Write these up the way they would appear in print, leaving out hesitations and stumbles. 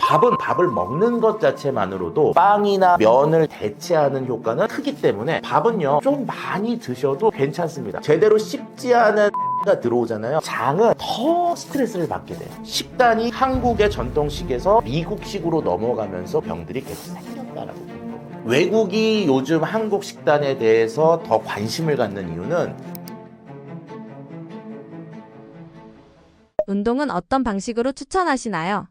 밥을 먹는 것 자체만으로도 빵이나 면을 대체하는 효과는 크기 때문에 밥은요 좀 많이 드셔도 괜찮습니다. 제대로 씹지 않은 가 들어오잖아요. 장은 더 스트레스를 받게 돼요. 식단이 한국의 전통식에서 미국식으로 넘어가면서 병들이 계속 생겼다라고 보는 거예요. 외국이 요즘 한국 식단에 대해서 더 관심을 갖는 이유는 운동은 어떤 방식으로 추천하시나요?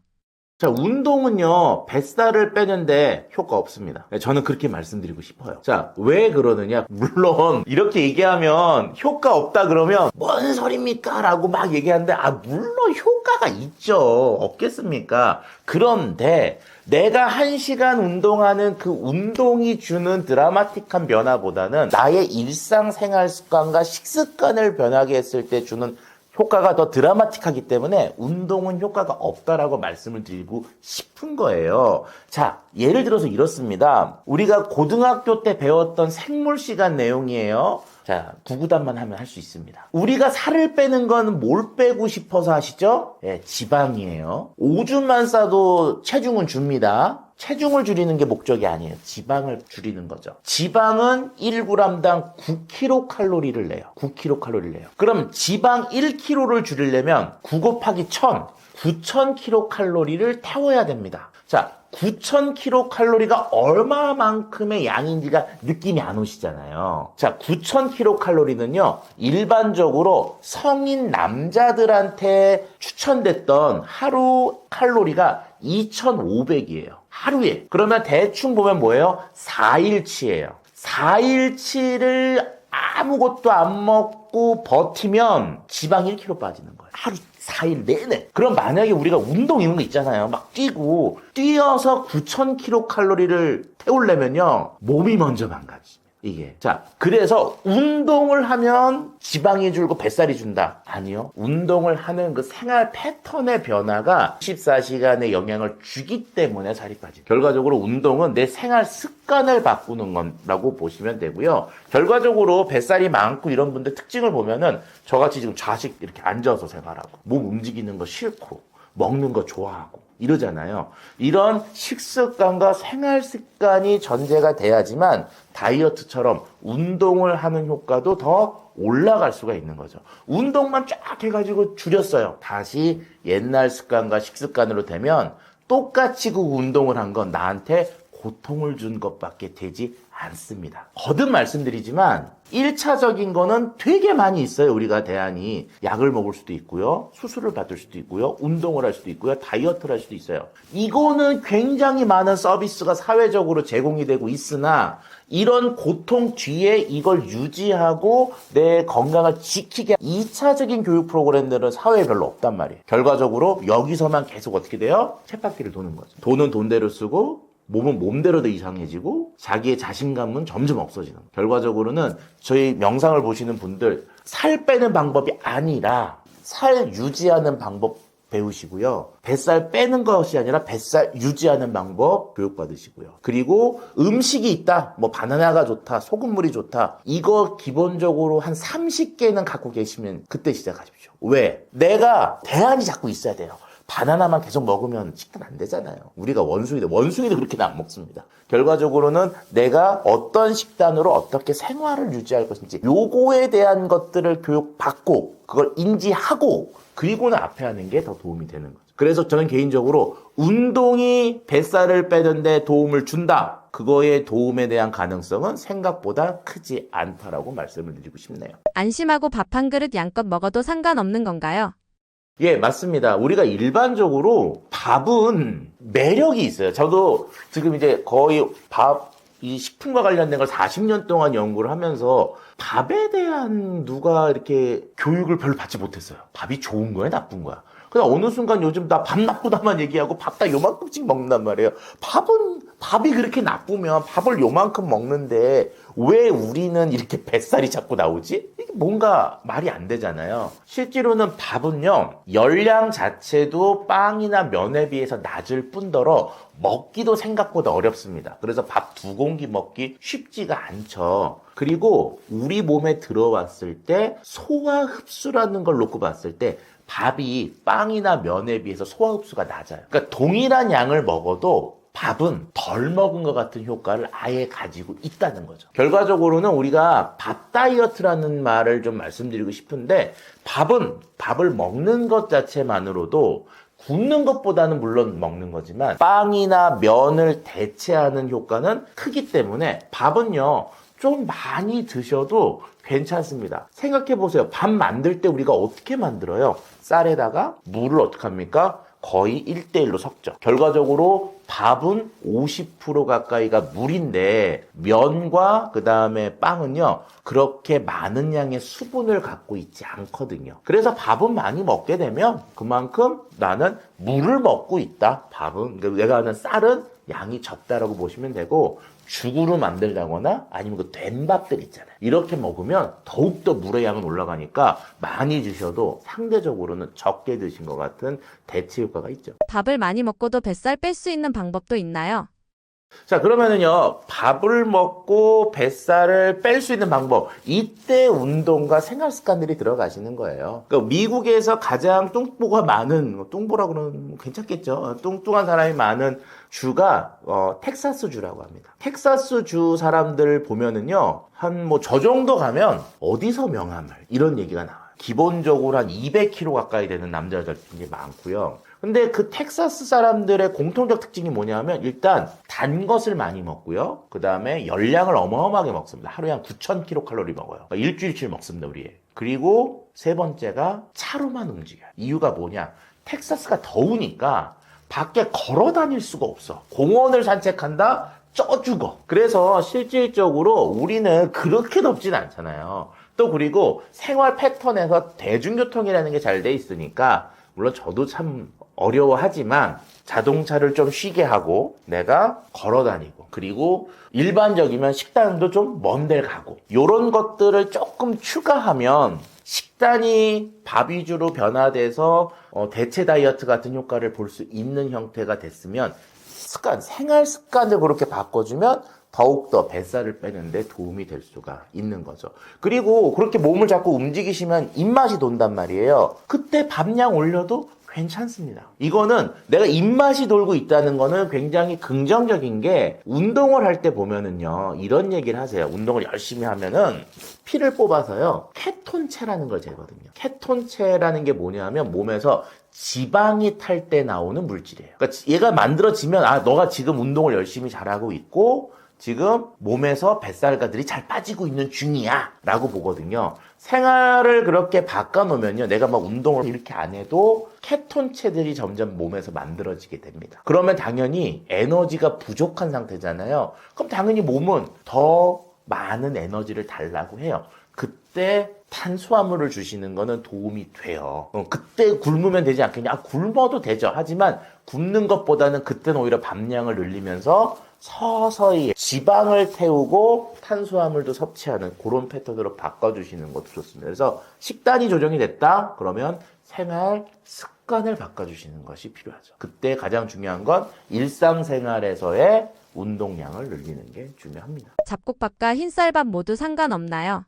자, 운동은요, 뱃살을 빼는데 효과 없습니다. 저는 그렇게 말씀드리고 싶어요. 자, 왜 그러느냐? 물론, 이렇게 얘기하면 효과 없다 그러면, 뭔 소리입니까? 라고 막 얘기하는데, 물론 효과가 있죠. 없겠습니까? 그런데, 내가 1시간 운동하는 그 운동이 주는 드라마틱한 변화보다는, 나의 일상생활 습관과 식습관을 변하게 했을 때 주는 효과가 더 드라마틱하기 때문에 운동은 효과가 없다라고 말씀을 드리고 싶은 거예요. 자, 예를 들어서 이렇습니다. 우리가 고등학교 때 배웠던 생물 시간 내용이에요. 자, 구구단만 하면 할 수 있습니다. 우리가 살을 빼는 건 뭘 빼고 싶어서 하시죠? 예, 지방이에요. 오줌만 싸도 체중은 줍니다. 체중을 줄이는 게 목적이 아니에요. 지방을 줄이는 거죠. 지방은 1g당 9kcal를 내요. 9kcal를 내요. 그럼 지방 1kg를 줄이려면 9 곱하기 1000, 9000kcal를 태워야 됩니다. 자, 9000kcal가 얼마만큼의 양인지가 느낌이 안 오시잖아요. 자, 9000kcal는요, 일반적으로 성인 남자들한테 추천됐던 하루 칼로리가 2500이에요. 하루에. 그러면 대충 보면 뭐예요? 4일치예요. 4일치를 아무것도 안 먹고 버티면 지방 1kg 빠지는 거예요. 하루 4일 내내. 그럼 만약에 우리가 운동 이런 거 있잖아요. 막 뛰어서 9000kcal를 태우려면요. 몸이 먼저 망가집니다. 이게. 자, 그래서 운동을 하면 지방이 줄고 뱃살이 준다. 아니요. 운동을 하는 그 생활 패턴의 변화가 24시간의 영향을 주기 때문에 살이 빠집니다. 결과적으로 운동은 내 생활 습관을 바꾸는 거라고 보시면 되고요. 결과적으로 뱃살이 많고 이런 분들 특징을 보면은 저같이 지금 좌식 이렇게 앉아서 생활하고 몸 움직이는 거 싫고 먹는 거 좋아하고 이러잖아요. 이런 식습관과 생활 습관이 전제가 돼야지만 다이어트처럼 운동을 하는 효과도 더 올라갈 수가 있는 거죠. 운동만 쫙 해가지고 줄였어요. 다시 옛날 습관과 식습관으로 되면 똑같이 그 운동을 한 건 나한테 고통을 준 것밖에 되지 않습니다. 거듭 말씀드리지만 1차적인 거는 되게 많이 있어요. 우리가 대안이 약을 먹을 수도 있고요. 수술을 받을 수도 있고요. 운동을 할 수도 있고요. 다이어트를 할 수도 있어요. 이거는 굉장히 많은 서비스가 사회적으로 제공이 되고 있으나 이런 고통 뒤에 이걸 유지하고 내 건강을 지키게 2차적인 교육 프로그램들은 사회에 별로 없단 말이에요. 결과적으로 여기서만 계속 어떻게 돼요? 쳇바퀴를 도는 거죠. 돈은 돈대로 쓰고 몸은 몸대로 더 이상해지고 자기의 자신감은 점점 없어지는 거예요. 결과적으로는 저희 영상을 보시는 분들 살 빼는 방법이 아니라 살 유지하는 방법 배우시고요. 뱃살 빼는 것이 아니라 뱃살 유지하는 방법 교육받으시고요. 그리고 음식이 있다. 뭐 바나나가 좋다. 소금물이 좋다. 이거 기본적으로 한 30개는 갖고 계시면 그때 시작하십시오. 왜? 내가 대안이 자꾸 있어야 돼요. 바나나만 계속 먹으면 식단 안 되잖아요. 우리가 원숭이도 그렇게는 안 먹습니다. 결과적으로는 내가 어떤 식단으로 어떻게 생활을 유지할 것인지 요거에 대한 것들을 교육받고 그걸 인지하고 그리고는 앞에 하는 게 더 도움이 되는 거죠. 그래서 저는 개인적으로 운동이 뱃살을 빼는데 도움을 준다. 그거의 도움에 대한 가능성은 생각보다 크지 않다라고 말씀을 드리고 싶네요. 안심하고 밥 한 그릇 양껏 먹어도 상관없는 건가요? 예, 맞습니다. 우리가 일반적으로 밥은 매력이 있어요. 저도 지금 이제 거의 이 식품과 관련된 걸 40년 동안 연구를 하면서 밥에 대한 누가 이렇게 교육을 별로 받지 못했어요. 밥이 좋은 거야, 나쁜 거야. 그냥 어느 순간 요즘 나 밥 나쁘다만 얘기하고 밥 다 요만큼씩 먹는단 말이에요. 밥이 그렇게 나쁘면 밥을 요만큼 먹는데 왜 우리는 이렇게 뱃살이 자꾸 나오지? 이게 뭔가 말이 안 되잖아요. 실제로는 밥은요, 열량 자체도 빵이나 면에 비해서 낮을 뿐더러 먹기도 생각보다 어렵습니다. 그래서 밥 2공기 먹기 쉽지가 않죠. 그리고 우리 몸에 들어왔을 때 소화 흡수라는 걸 놓고 봤을 때 밥이 빵이나 면에 비해서 소화 흡수가 낮아요. 그러니까 동일한 양을 먹어도 밥은 덜 먹은 것 같은 효과를 아예 가지고 있다는 거죠. 결과적으로는 우리가 밥 다이어트라는 말을 좀 말씀드리고 싶은데, 밥을 먹는 것 자체만으로도 굶는 것보다는 물론 먹는 거지만 빵이나 면을 대체하는 효과는 크기 때문에 밥은요, 좀 많이 드셔도 괜찮습니다. 생각해 보세요. 밥 만들 때 우리가 어떻게 만들어요? 쌀에다가 물을 어떻게 합니까? 거의 1대1로 섞죠. 결과적으로 밥은 50% 가까이가 물인데 면과 그 다음에 빵은요, 그렇게 많은 양의 수분을 갖고 있지 않거든요. 그래서 밥은 많이 먹게 되면 그만큼 나는 물을 먹고 있다. 밥은, 그러니까 내가 하는 쌀은 양이 적다라고 보시면 되고, 죽으로 만들다거나 아니면 그 된밥들 있잖아요. 이렇게 먹으면 더욱더 물의 양은 올라가니까 많이 드셔도 상대적으로는 적게 드신 것 같은 대체 효과가 있죠. 밥을 많이 먹고도 뱃살 뺄 수 있는 방법도 있나요? 자, 그러면은요, 밥을 먹고 뱃살을 뺄 수 있는 방법. 이때 운동과 생활 습관들이 들어가시는 거예요. 그러니까 미국에서 가장 뚱보가 많은, 뚱보라 그러면 괜찮겠죠? 뚱뚱한 사람이 많은 주가, 텍사스 주라고 합니다. 텍사스 주 사람들 보면은요, 저 정도 가면 어디서 명함을, 이런 얘기가 나와요. 기본적으로 한 200kg 가까이 되는 남자들 굉장히 많고요. 근데 그 텍사스 사람들의 공통적 특징이 뭐냐면, 일단 단 것을 많이 먹고요. 그 다음에 열량을 어마어마하게 먹습니다. 하루에 한 9,000kcal 먹어요. 그러니까 일주일치 먹습니다, 우리. 그리고 세 번째가 차로만 움직여요. 이유가 뭐냐? 텍사스가 더우니까 밖에 걸어 다닐 수가 없어. 공원을 산책한다? 쪄 죽어. 그래서 실질적으로 우리는 그렇게 덥진 않잖아요. 또 그리고 생활 패턴에서 대중교통이라는 게 잘 돼 있으니까, 물론 저도 참 어려워하지만 자동차를 좀 쉬게 하고 내가 걸어 다니고, 그리고 일반적이면 식단도 좀 먼 데를 가고, 이런 것들을 조금 추가하면 식단이 밥 위주로 변화돼서 대체 다이어트 같은 효과를 볼 수 있는 형태가 됐으면, 생활 습관을 그렇게 바꿔주면 더욱더 뱃살을 빼는데 도움이 될 수가 있는 거죠. 그리고 그렇게 몸을 자꾸 움직이시면 입맛이 돈단 말이에요. 그때 밥량 올려도 괜찮습니다. 이거는 내가 입맛이 돌고 있다는 거는 굉장히 긍정적인 게, 운동을 할 때 보면은요, 이런 얘기를 하세요. 운동을 열심히 하면은 피를 뽑아서요, 케톤체라는 걸 재거든요. 케톤체라는 게 뭐냐면 몸에서 지방이 탈 때 나오는 물질이에요. 그러니까 얘가 만들어지면, 너가 지금 운동을 열심히 잘하고 있고 지금 몸에서 뱃살가들이 잘 빠지고 있는 중이야 라고 보거든요. 생활을 그렇게 바꿔놓으면요, 내가 막 운동을 이렇게 안 해도 케톤체들이 점점 몸에서 만들어지게 됩니다. 그러면 당연히 에너지가 부족한 상태잖아요. 그럼 당연히 몸은 더 많은 에너지를 달라고 해요. 그때 탄수화물을 주시는 거는 도움이 돼요. 그때 굶으면 되지 않겠냐? 굶어도 되죠. 하지만 굶는 것보다는 그때는 오히려 밥량을 늘리면서 서서히 지방을 태우고 탄수화물도 섭취하는 그런 패턴으로 바꿔주시는 것도 좋습니다. 그래서 식단이 조정이 됐다? 그러면 생활 습관을 바꿔주시는 것이 필요하죠. 그때 가장 중요한 건 일상생활에서의 운동량을 늘리는 게 중요합니다. 잡곡밥과 흰쌀밥 모두 상관없나요?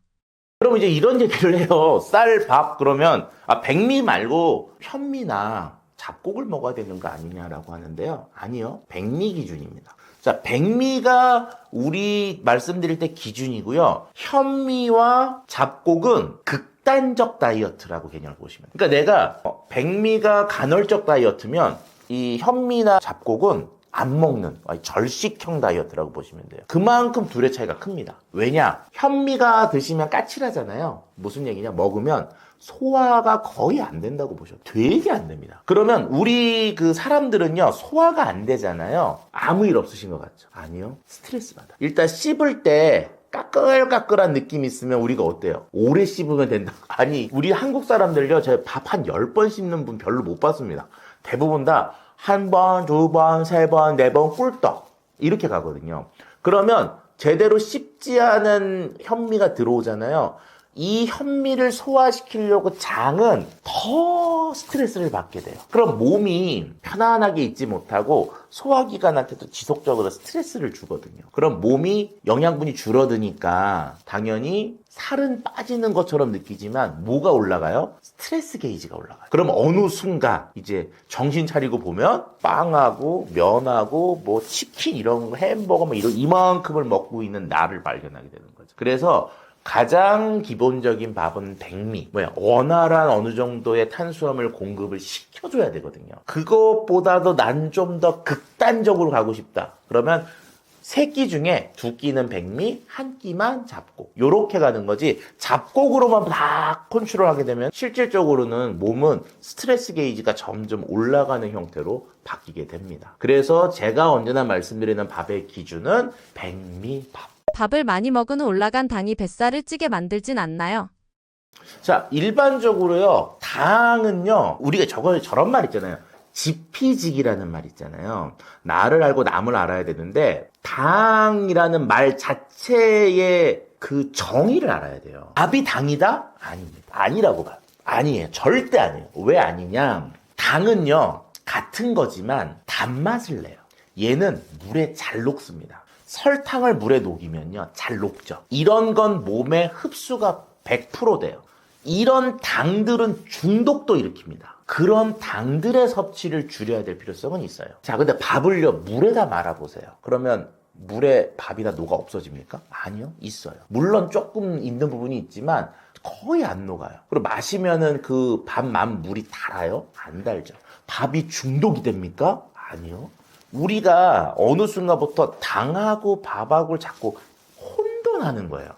그럼 이제 이런 얘기를 해요. 쌀, 밥 그러면 백미 말고 현미나 잡곡을 먹어야 되는 거 아니냐라고 하는데요. 아니요. 백미 기준입니다. 자, 백미가 우리 말씀드릴 때 기준이고요. 현미와 잡곡은 극단적 다이어트라고 개념을 보시면. 그러니까 내가 백미가 간헐적 다이어트면 이 현미나 잡곡은 안 먹는 절식형 다이어트라고 보시면 돼요. 그만큼 둘의 차이가 큽니다. 왜냐? 현미가 드시면 까칠하잖아요. 무슨 얘기냐? 먹으면 소화가 거의 안 된다고 보셔도 되게 안 됩니다. 그러면 우리 그 사람들은요, 소화가 안 되잖아요. 아무 일 없으신 것 같죠? 아니요. 스트레스 받아. 일단 씹을 때 까끌까끌한 느낌이 있으면 우리가 어때요? 오래 씹으면 된다. 아니, 우리 한국 사람들요, 제가 밥 한 10번 씹는 분 별로 못 봤습니다. 대부분 다 한 번, 두 번, 세 번, 네 번 꿀떡 이렇게 가거든요. 그러면 제대로 씹지 않은 현미가 들어오잖아요. 이 현미를 소화시키려고 장은 더 스트레스를 받게 돼요. 그럼 몸이 편안하게 있지 못하고 소화기관한테도 지속적으로 스트레스를 주거든요. 그럼 몸이 영양분이 줄어드니까 당연히 살은 빠지는 것처럼 느끼지만 뭐가 올라가요? 스트레스 게이지가 올라가요. 그럼 어느 순간 이제 정신 차리고 보면 빵하고 면하고 뭐 치킨 이런 거 햄버거 뭐 이런 이만큼을 먹고 있는 나를 발견하게 되는 거죠. 그래서 가장 기본적인 밥은 백미, 원활한 어느 정도의 탄수화물 공급을 시켜줘야 되거든요. 그것보다도 난 좀 더 극단적으로 가고 싶다. 그러면 3끼 중에 2끼는 백미, 1끼만 잡곡. 요렇게 가는 거지 잡곡으로만 다 컨트롤하게 되면 실질적으로는 몸은 스트레스 게이지가 점점 올라가는 형태로 바뀌게 됩니다. 그래서 제가 언제나 말씀드리는 밥의 기준은 백미밥. 밥을 많이 먹은 후 올라간 당이 뱃살을 찌게 만들진 않나요? 자, 일반적으로요, 당은요, 우리가 저런 말 있잖아요. 지피지기라는 말 있잖아요. 나를 알고 남을 알아야 되는데, 당이라는 말 자체의 그 정의를 알아야 돼요. 밥이 당이다? 아닙니다. 아니라고 봐요. 아니에요. 절대 아니에요. 왜 아니냐? 당은요, 같은 거지만 단맛을 내요. 얘는 물에 잘 녹습니다. 설탕을 물에 녹이면요, 잘 녹죠. 이런 건 몸에 흡수가 100% 돼요. 이런 당들은 중독도 일으킵니다. 그런 당들의 섭취를 줄여야 될 필요성은 있어요. 자, 근데 밥을요, 물에다 말아보세요. 그러면 물에 밥이 다 녹아 없어집니까? 아니요, 있어요. 물론 조금 있는 부분이 있지만 거의 안 녹아요. 그리고 마시면은 그 밥만 물이 달아요? 안 달죠. 밥이 중독이 됩니까? 아니요. 우리가 어느 순간부터 당하고 밥하고 자꾸 혼돈하는 거예요.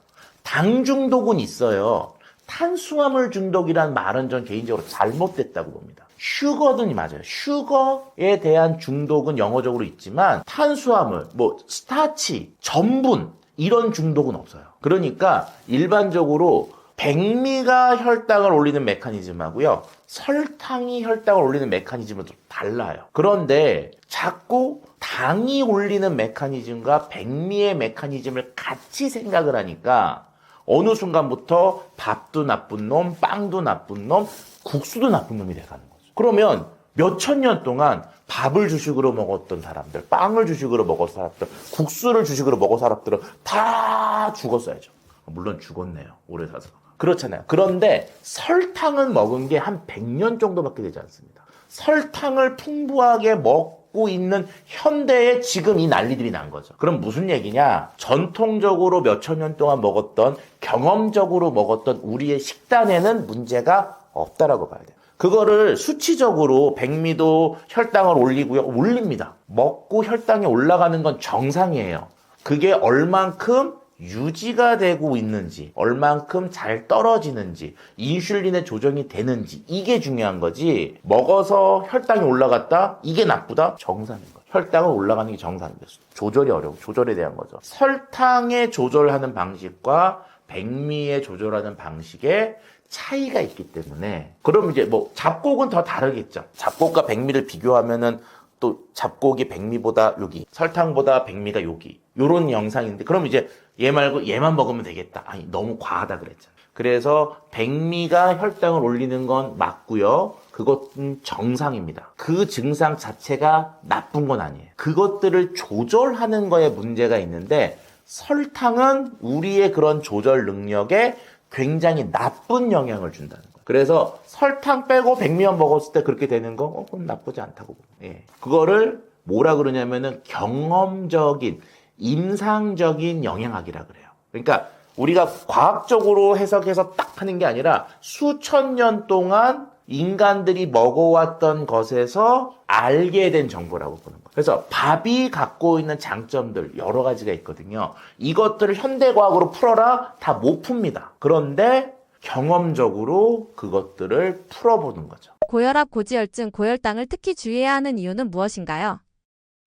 당 중독은 있어요. 탄수화물 중독이란 말은 전 개인적으로 잘못됐다고 봅니다. 슈거든이 맞아요. 슈거에 대한 중독은 영어적으로 있지만 탄수화물, 스타치, 전분 이런 중독은 없어요. 그러니까 일반적으로 백미가 혈당을 올리는 메커니즘하고요, 설탕이 혈당을 올리는 메커니즘은 좀 달라요. 그런데 자꾸 당이 올리는 메커니즘과 백미의 메커니즘을 같이 생각을 하니까 어느 순간부터 밥도 나쁜 놈, 빵도 나쁜 놈, 국수도 나쁜 놈이 돼가는 거죠. 그러면 몇천 년 동안 밥을 주식으로 먹었던 사람들, 빵을 주식으로 먹었던 사람들, 국수를 주식으로 먹은 사람들은 다 죽었어야죠. 물론 죽었네요. 오래 사서. 그렇잖아요. 그런데 설탕은 먹은 게 한 100년 정도밖에 되지 않습니다. 설탕을 풍부하게 먹고 있는 현대에 지금 이 난리들이 난 거죠. 그럼 무슨 얘기냐? 전통적으로 몇천 년 동안 먹었던, 경험적으로 먹었던 우리의 식단에는 문제가 없다라고 봐야 돼요. 그거를 수치적으로 백미도 혈당을 올리고요. 올립니다. 먹고 혈당이 올라가는 건 정상이에요. 그게 얼만큼 유지가 되고 있는지, 얼만큼 잘 떨어지는지, 인슐린의 조정이 되는지, 이게 중요한 거지. 먹어서 혈당이 올라갔다? 이게 나쁘다? 정상인 거예요. 혈당은 올라가는 게 정상입니다. 조절이 어려워. 조절에 대한 거죠. 설탕에 조절하는 방식과 백미에 조절하는 방식에 차이가 있기 때문에, 그럼 이제 잡곡은 더 다르겠죠. 잡곡과 백미를 비교하면은 또 잡곡이 백미보다 여기, 설탕보다 백미가 여기, 요런 영상인데, 그럼 이제 얘 말고 얘만 먹으면 되겠다. 아니, 너무 과하다 그랬잖아요. 그래서 백미가 혈당을 올리는 건 맞고요. 그것은 정상입니다. 그 증상 자체가 나쁜 건 아니에요. 그것들을 조절하는 거에 문제가 있는데, 설탕은 우리의 그런 조절 능력에 굉장히 나쁜 영향을 준다는 거예요. 그래서 설탕 빼고 백미만 먹었을 때 그렇게 되는 거, 그건 나쁘지 않다고 봅니다. 예. 그거를 뭐라 그러냐면은 경험적인, 임상적인 영양학이라 그래요. 그러니까 우리가 과학적으로 해석해서 딱 하는 게 아니라 수천 년 동안 인간들이 먹어왔던 것에서 알게 된 정보라고 보는 거예요. 그래서 밥이 갖고 있는 장점들 여러 가지가 있거든요. 이것들을 현대과학으로 풀어라? 다 못 풉니다. 그런데 경험적으로 그것들을 풀어보는 거죠. 고혈압, 고지혈증, 고혈당을 특히 주의해야 하는 이유는 무엇인가요?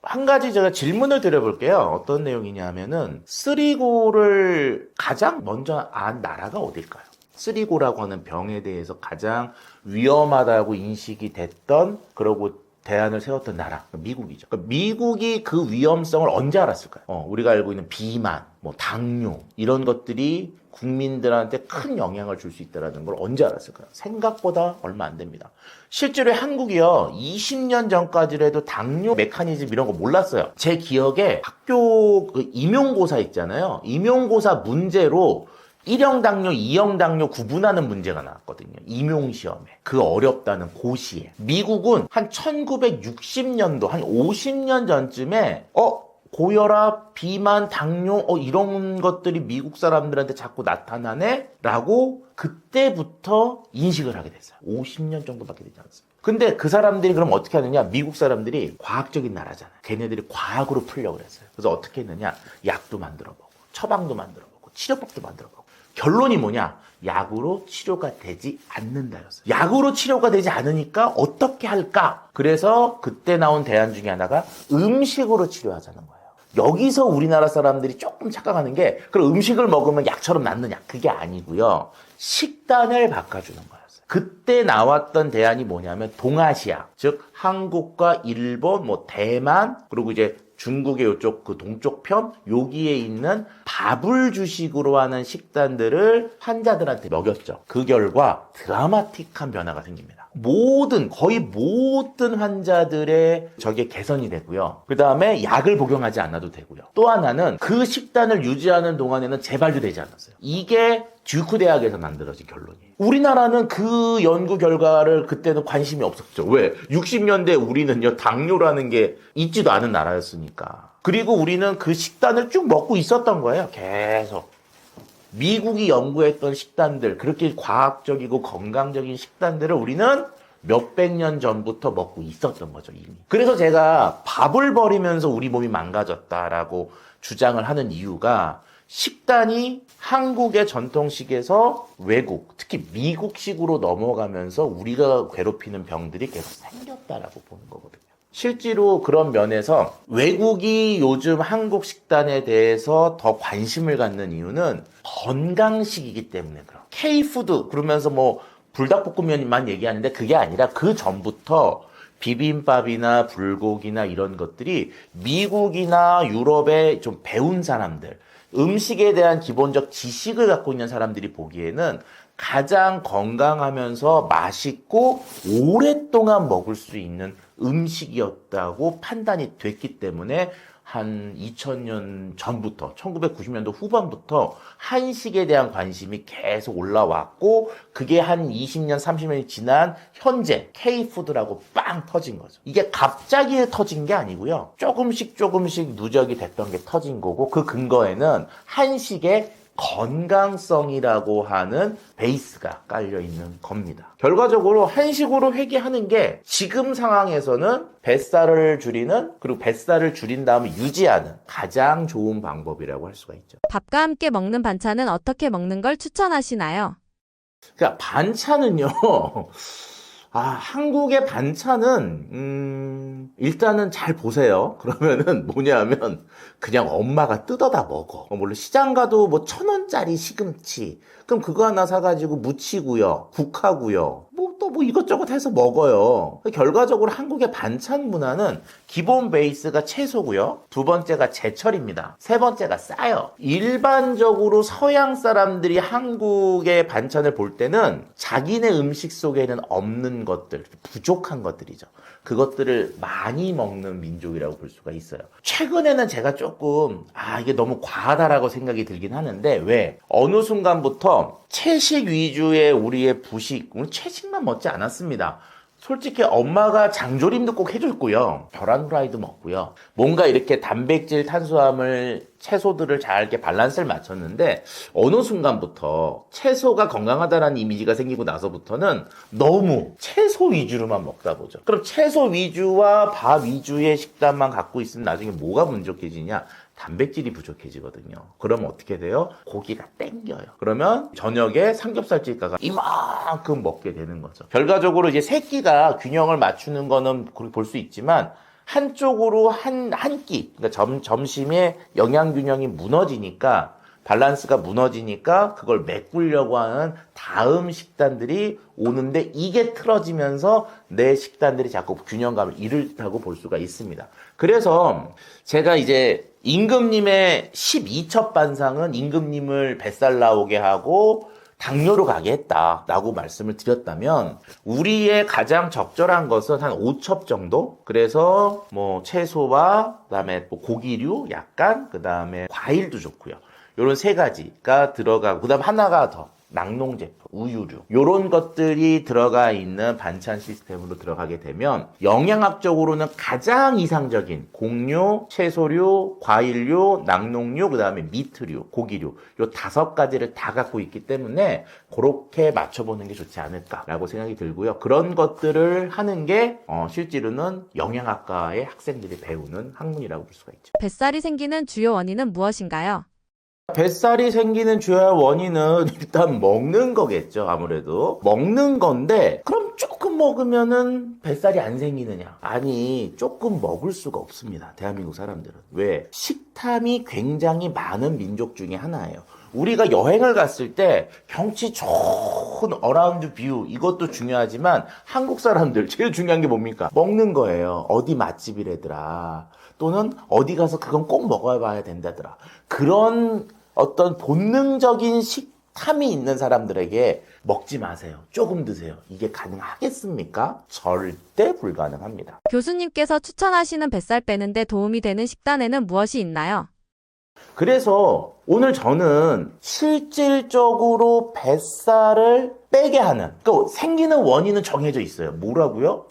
한 가지 제가 질문을 드려볼게요. 어떤 내용이냐 하면은, 쓰리고를 가장 먼저 안 나라가 어딜까요? 쓰리고라고 하는 병에 대해서 가장 위험하다고 인식이 됐던, 그리고 대안을 세웠던 나라, 미국이죠. 그러니까 미국이 그 위험성을 언제 알았을까요? 우리가 알고 있는 비만, 뭐 당뇨 이런 것들이 국민들한테 큰 영향을 줄 수 있다는 걸 언제 알았을까요? 생각보다 얼마 안 됩니다. 실제로 한국이요, 20년 전까지라도 당뇨 메커니즘 이런 거 몰랐어요. 제 기억에 학교 그 임용고사 있잖아요. 임용고사 문제로 1형 당뇨, 2형 당뇨 구분하는 문제가 나왔거든요. 임용시험에. 그 어렵다는 고시에. 미국은 한 1960년도, 한 50년 전쯤에 고혈압, 비만, 당뇨, 이런 것들이 미국 사람들한테 자꾸 나타나네? 라고 그때부터 인식을 하게 됐어요. 50년 정도밖에 되지 않았습니다. 근데 그 사람들이 그럼 어떻게 하느냐? 미국 사람들이 과학적인 나라잖아요. 걔네들이 과학으로 풀려고 그랬어요. 그래서 어떻게 했느냐? 약도 만들어보고, 처방도 만들어보고, 치료법도 만들어보고. 결론이 뭐냐? 약으로 치료가 되지 않는다였어요. 약으로 치료가 되지 않으니까 어떻게 할까? 그래서 그때 나온 대안 중에 하나가 음식으로 치료하자는 거예요. 여기서 우리나라 사람들이 조금 착각하는 게 그럼 음식을 먹으면 약처럼 낫느냐? 그게 아니고요. 식단을 바꿔주는 거였어요. 그때 나왔던 대안이 뭐냐면 동아시아, 즉 한국과 일본, 뭐 대만, 그리고 이제 중국의 이쪽 그 동쪽 편 여기에 있는 밥을 주식으로 하는 식단들을 환자들한테 먹였죠. 그 결과 드라마틱한 변화가 생깁니다. 거의 모든 환자들의 저게 개선이 되고요. 그 다음에 약을 복용하지 않아도 되고요. 또 하나는 그 식단을 유지하는 동안에는 재발도 되지 않았어요. 이게 듀크 대학에서 만들어진 결론이에요. 우리나라는 그 연구 결과를 그때는 관심이 없었죠. 왜? 60년대 우리는요, 당뇨라는 게 있지도 않은 나라였으니까. 그리고 우리는 그 식단을 쭉 먹고 있었던 거예요. 계속. 미국이 연구했던 식단들, 그렇게 과학적이고 건강적인 식단들을 우리는 몇백 년 전부터 먹고 있었던 거죠, 이미. 그래서 제가 밥을 버리면서 우리 몸이 망가졌다라고 주장을 하는 이유가 식단이 한국의 전통식에서 외국, 특히 미국식으로 넘어가면서 우리가 괴롭히는 병들이 계속 생겼다라고 보는 거거든요. 실제로 그런 면에서 외국이 요즘 한국 식단에 대해서 더 관심을 갖는 이유는 건강식이기 때문에 그래요. K푸드 그러면서 뭐 불닭볶음면만 얘기하는데 그게 아니라 그 전부터 비빔밥이나 불고기나 이런 것들이 미국이나 유럽에 좀 배운 사람들, 음식에 대한 기본적 지식을 갖고 있는 사람들이 보기에는 가장 건강하면서 맛있고 오랫동안 먹을 수 있는 음식이었다고 판단이 됐기 때문에 한 2000년 전부터 1990년도 후반부터 한식에 대한 관심이 계속 올라왔고 그게 한 20년 30년이 지난 현재 K푸드라고 빵 터진 거죠. 이게 갑자기 터진 게 아니고요. 조금씩 누적이 됐던 게 터진 거고 그 근거에는 한식의 건강성이라고 하는 베이스가 깔려있는 겁니다. 결과적으로 한식으로 회귀하는 게 지금 상황에서는 뱃살을 줄이는 그리고 뱃살을 줄인 다음에 유지하는 가장 좋은 방법이라고 할 수가 있죠. 밥과 함께 먹는 반찬은 어떻게 먹는 걸 추천하시나요? 그러니까 반찬은요. 한국의 반찬은 일단은 잘 보세요. 그러면은 뭐냐면 그냥 엄마가 뜯어다 먹어. 물론 시장 가도 뭐 1,000원짜리 시금치 그럼 그거 하나 사가지고 무치고요, 국하고요, 또 이것저것 해서 먹어요. 결과적으로 한국의 반찬 문화는 기본 베이스가 채소고요. 두 번째가 제철입니다. 세 번째가 싸요. 일반적으로 서양 사람들이 한국의 반찬을 볼 때는 자기네 음식 속에는 없는 것들, 부족한 것들이죠. 그것들을 많이 먹는 민족이라고 볼 수가 있어요. 최근에는 제가 조금 이게 너무 과하다라고 생각이 들긴 하는데 왜? 어느 순간부터 채식 위주의 우리의 부식, 우리 채식만 먹지 않았습니다. 솔직히 엄마가 장조림도 꼭 해줬고요. 계란 후라이도 먹고요. 뭔가 이렇게 단백질, 탄수화물, 채소들을 잘 이렇게 밸런스를 맞췄는데 어느 순간부터 채소가 건강하다라는 이미지가 생기고 나서부터는 너무 채소 위주로만 먹다 보죠. 그럼 채소 위주와 밥 위주의 식단만 갖고 있으면 나중에 뭐가 부족해지냐? 단백질이 부족해지거든요. 그러면 어떻게 돼요? 고기가 땡겨요. 그러면 저녁에 삼겹살집 가가 이만큼 먹게 되는 거죠. 결과적으로 이제 세 끼가 균형을 맞추는 거는 볼 수 있지만 한쪽으로 한 끼, 그러니까 점심에 영양 균형이 무너지니까 밸런스가 무너지니까 그걸 메꾸려고 하는 다음 식단들이 오는데 이게 틀어지면서 내 식단들이 자꾸 균형감을 잃다고 볼 수가 있습니다. 그래서 제가 이제 임금님의 12첩 반상은 임금님을 뱃살 나오게 하고 당뇨로 가게 했다라고 말씀을 드렸다면 우리의 가장 적절한 것은 한 5첩 정도? 그래서 뭐 채소와 그다음에 뭐 고기류 약간 그다음에 과일도 좋고요. 요런 세 가지가 들어가고 그다음 하나가 더 낙농 제품, 우유류 요런 것들이 들어가 있는 반찬 시스템으로 들어가게 되면 영양학적으로는 가장 이상적인 곡류, 채소류, 과일류, 낙농류, 그다음에 미트류, 고기류 요 5가지를 다 갖고 있기 때문에 그렇게 맞춰보는 게 좋지 않을까라고 생각이 들고요. 그런 것들을 하는 게 실제로는 영양학과의 학생들이 배우는 학문이라고 볼 수가 있죠. 뱃살이 생기는 주요 원인은 무엇인가요? 뱃살이 생기는 주요 원인은 일단 먹는 거겠죠. 아무래도 먹는 건데 그럼 조금 먹으면은 뱃살이 안 생기느냐? 아니, 조금 먹을 수가 없습니다. 대한민국 사람들은. 왜? 식탐이 굉장히 많은 민족 중에 하나예요. 우리가 여행을 갔을 때 경치 좋은 어라운드 뷰 이것도 중요하지만 한국 사람들 제일 중요한 게 뭡니까? 먹는 거예요. 어디 맛집이래더라. 또는 어디 가서 그건 꼭 먹어봐야 된다더라. 그런 어떤 본능적인 식탐이 있는 사람들에게 먹지 마세요. 조금 드세요. 이게 가능하겠습니까? 절대 불가능합니다. 교수님께서 추천하시는 뱃살 빼는데 도움이 되는 식단에는 무엇이 있나요? 그래서 오늘 저는 실질적으로 뱃살을 빼게 하는 생기는 원인은 정해져 있어요. 뭐라고요?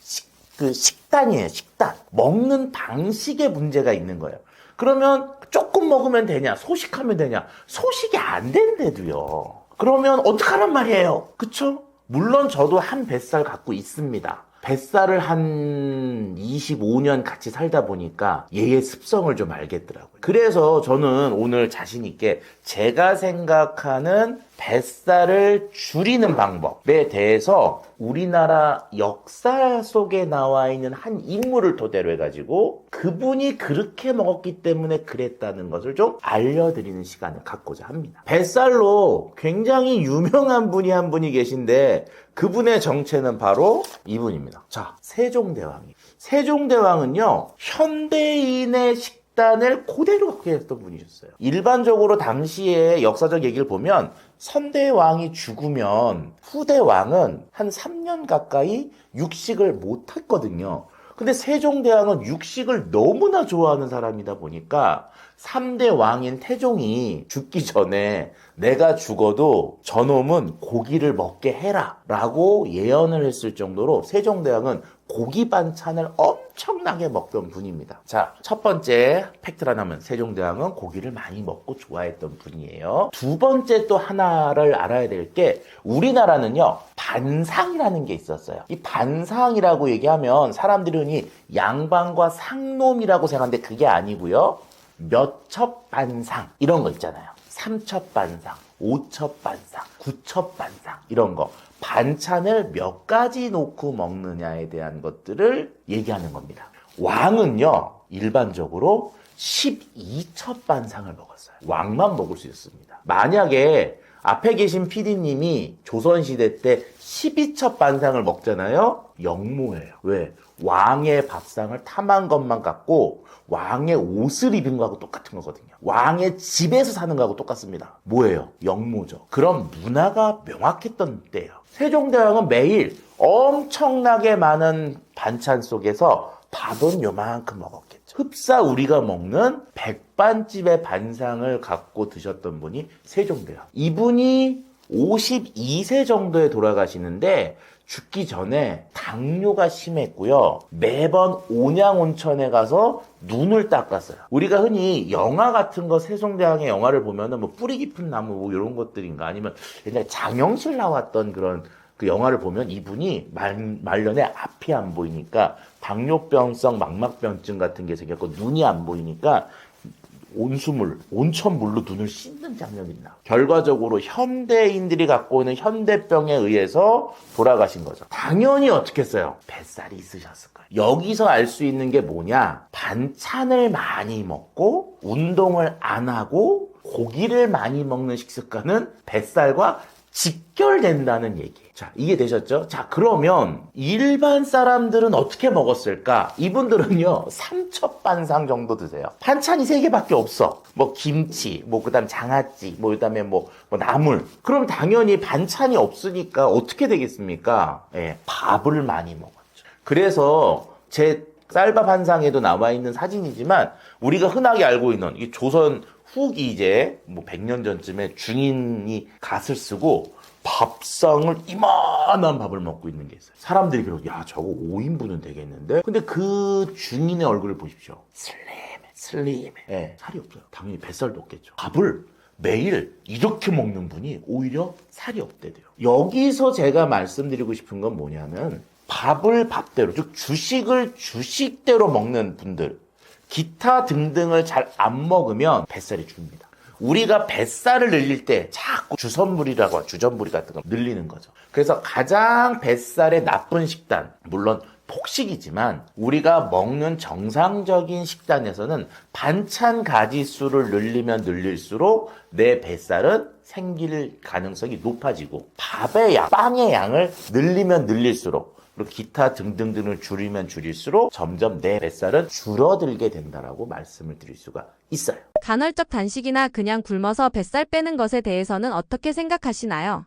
식단이에요. 식단. 먹는 방식에 문제가 있는 거예요. 그러면 조금 먹으면 되냐? 소식하면 되냐? 소식이 안 된대도요. 그러면 어떡하란 말이에요? 그쵸? 물론 저도 한 뱃살 갖고 있습니다. 뱃살을 한 25년 같이 살다 보니까 얘의 습성을 좀 알겠더라고요. 그래서 저는 오늘 자신 있게 제가 생각하는 뱃살을 줄이는 방법에 대해서 우리나라 역사 속에 나와 있는 한 인물을 토대로 해가지고 그분이 그렇게 먹었기 때문에 그랬다는 것을 좀 알려드리는 시간을 갖고자 합니다. 뱃살로 굉장히 유명한 분이 한 분이 계신데 그분의 정체는 바로 이분입니다. 자, 세종대왕이. 세종대왕은요, 현대인의 식단을 그대로 갖게 했던 분이셨어요. 일반적으로 당시의 역사적 얘기를 보면 선대왕이 죽으면 후대왕은 한 3년 가까이 육식을 못 했거든요. 근데 세종대왕은 육식을 너무나 좋아하는 사람이다 보니까 3대 왕인 태종이 죽기 전에 내가 죽어도 저놈은 고기를 먹게 해라 라고 예언을 했을 정도로 세종대왕은 고기 반찬을 엄청나게 먹던 분입니다. 자, 첫 번째 팩트를 하면 세종대왕은 고기를 많이 먹고 좋아했던 분이에요. 두 번째 또 하나를 알아야 될 게 우리나라는요, 반상이라는 게 있었어요. 이 반상이라고 얘기하면 사람들이 흔히 양반과 상놈이라고 생각하는데 그게 아니고요. 몇 첩 반상 이런 거 있잖아요. 3첩 반상, 5첩 반상, 9첩 반상 이런 거. 반찬을 몇 가지 놓고 먹느냐에 대한 것들을 얘기하는 겁니다. 왕은요, 일반적으로 12첩 반상을 먹었어요. 왕만 먹을 수 있습니다. 만약에 앞에 계신 PD님이 조선시대 때 12첩 반상을 먹잖아요? 역모예요. 왜? 왕의 밥상을 탐한 것만 갖고 왕의 옷을 입은 거하고 똑같은 거거든요. 왕의 집에서 사는 거하고 똑같습니다. 뭐예요? 역모죠. 그런 문화가 명확했던 때예요. 세종대왕은 매일 엄청나게 많은 반찬 속에서 밥은 요만큼 먹었겠죠. 흡사 우리가 먹는 백반집의 반상을 갖고 드셨던 분이 세종대왕. 이분이 52세 정도에 돌아가시는데 죽기 전에 당뇨가 심했고요. 매번 온양온천에 가서 눈을 닦았어요. 우리가 흔히 영화 같은 거 세종대왕의 영화를 보면은 뭐 뿌리 깊은 나무 뭐 이런 것들인가 아니면 옛날에 장영실 나왔던 그런 그 영화를 보면 이분이 말년에 앞이 안 보이니까 당뇨병성 망막병증 같은 게 생겼고 눈이 안 보이니까 온천물로 눈을 씻는 장면이 나와요. 결과적으로 현대인들이 갖고 있는 현대병에 의해서 돌아가신 거죠. 당연히 어떻게 했어요? 뱃살이 있으셨을 거예요. 여기서 알 수 있는 게 뭐냐? 반찬을 많이 먹고 운동을 안 하고 고기를 많이 먹는 식습관은 뱃살과 직결된다는 얘기예요. 자, 이해되셨죠? 자, 그러면 일반 사람들은 어떻게 먹었을까? 이분들은요, 삼첩반상 정도 드세요. 반찬이 3개밖에 없어. 뭐 김치, 뭐 그다음 장아찌, 뭐 그다음에 뭐 나물. 그럼 당연히 반찬이 없으니까 어떻게 되겠습니까? 예, 밥을 많이 먹었죠. 그래서 제 쌀밥 한 상에도 나와 있는 사진이지만 우리가 흔하게 알고 있는 이 조선 후기 이제 뭐 100년 전쯤에 중인이 갓을 쓰고 밥상을 이만한 밥을 먹고 있는 게 있어요. 사람들이 그러고 야 저거 5인분은 되겠는데? 근데 그 중인의 얼굴을 보십시오. 슬림해. 예, 살이 없어요. 당연히 뱃살도 없겠죠. 밥을 매일 이렇게 먹는 분이 오히려 살이 없대요. 여기서 제가 말씀드리고 싶은 건 뭐냐면 밥을 밥대로, 즉 주식을 주식대로 먹는 분들, 기타 등등을 잘 안 먹으면 뱃살이 줍니다. 우리가 뱃살을 늘릴 때 자꾸 주전부리 같은 거 늘리는 거죠. 그래서 가장 뱃살에 나쁜 식단, 물론 폭식이지만 우리가 먹는 정상적인 식단에서는 반찬 가지수를 늘리면 늘릴수록 내 뱃살은 생길 가능성이 높아지고 밥의 양, 빵의 양을 늘리면 늘릴수록 그리고 기타 등등등을 줄이면 줄일수록 점점 내 뱃살은 줄어들게 된다라고 말씀을 드릴 수가 있어요. 간헐적 단식이나 그냥 굶어서 뱃살 빼는 것에 대해서는 어떻게 생각하시나요?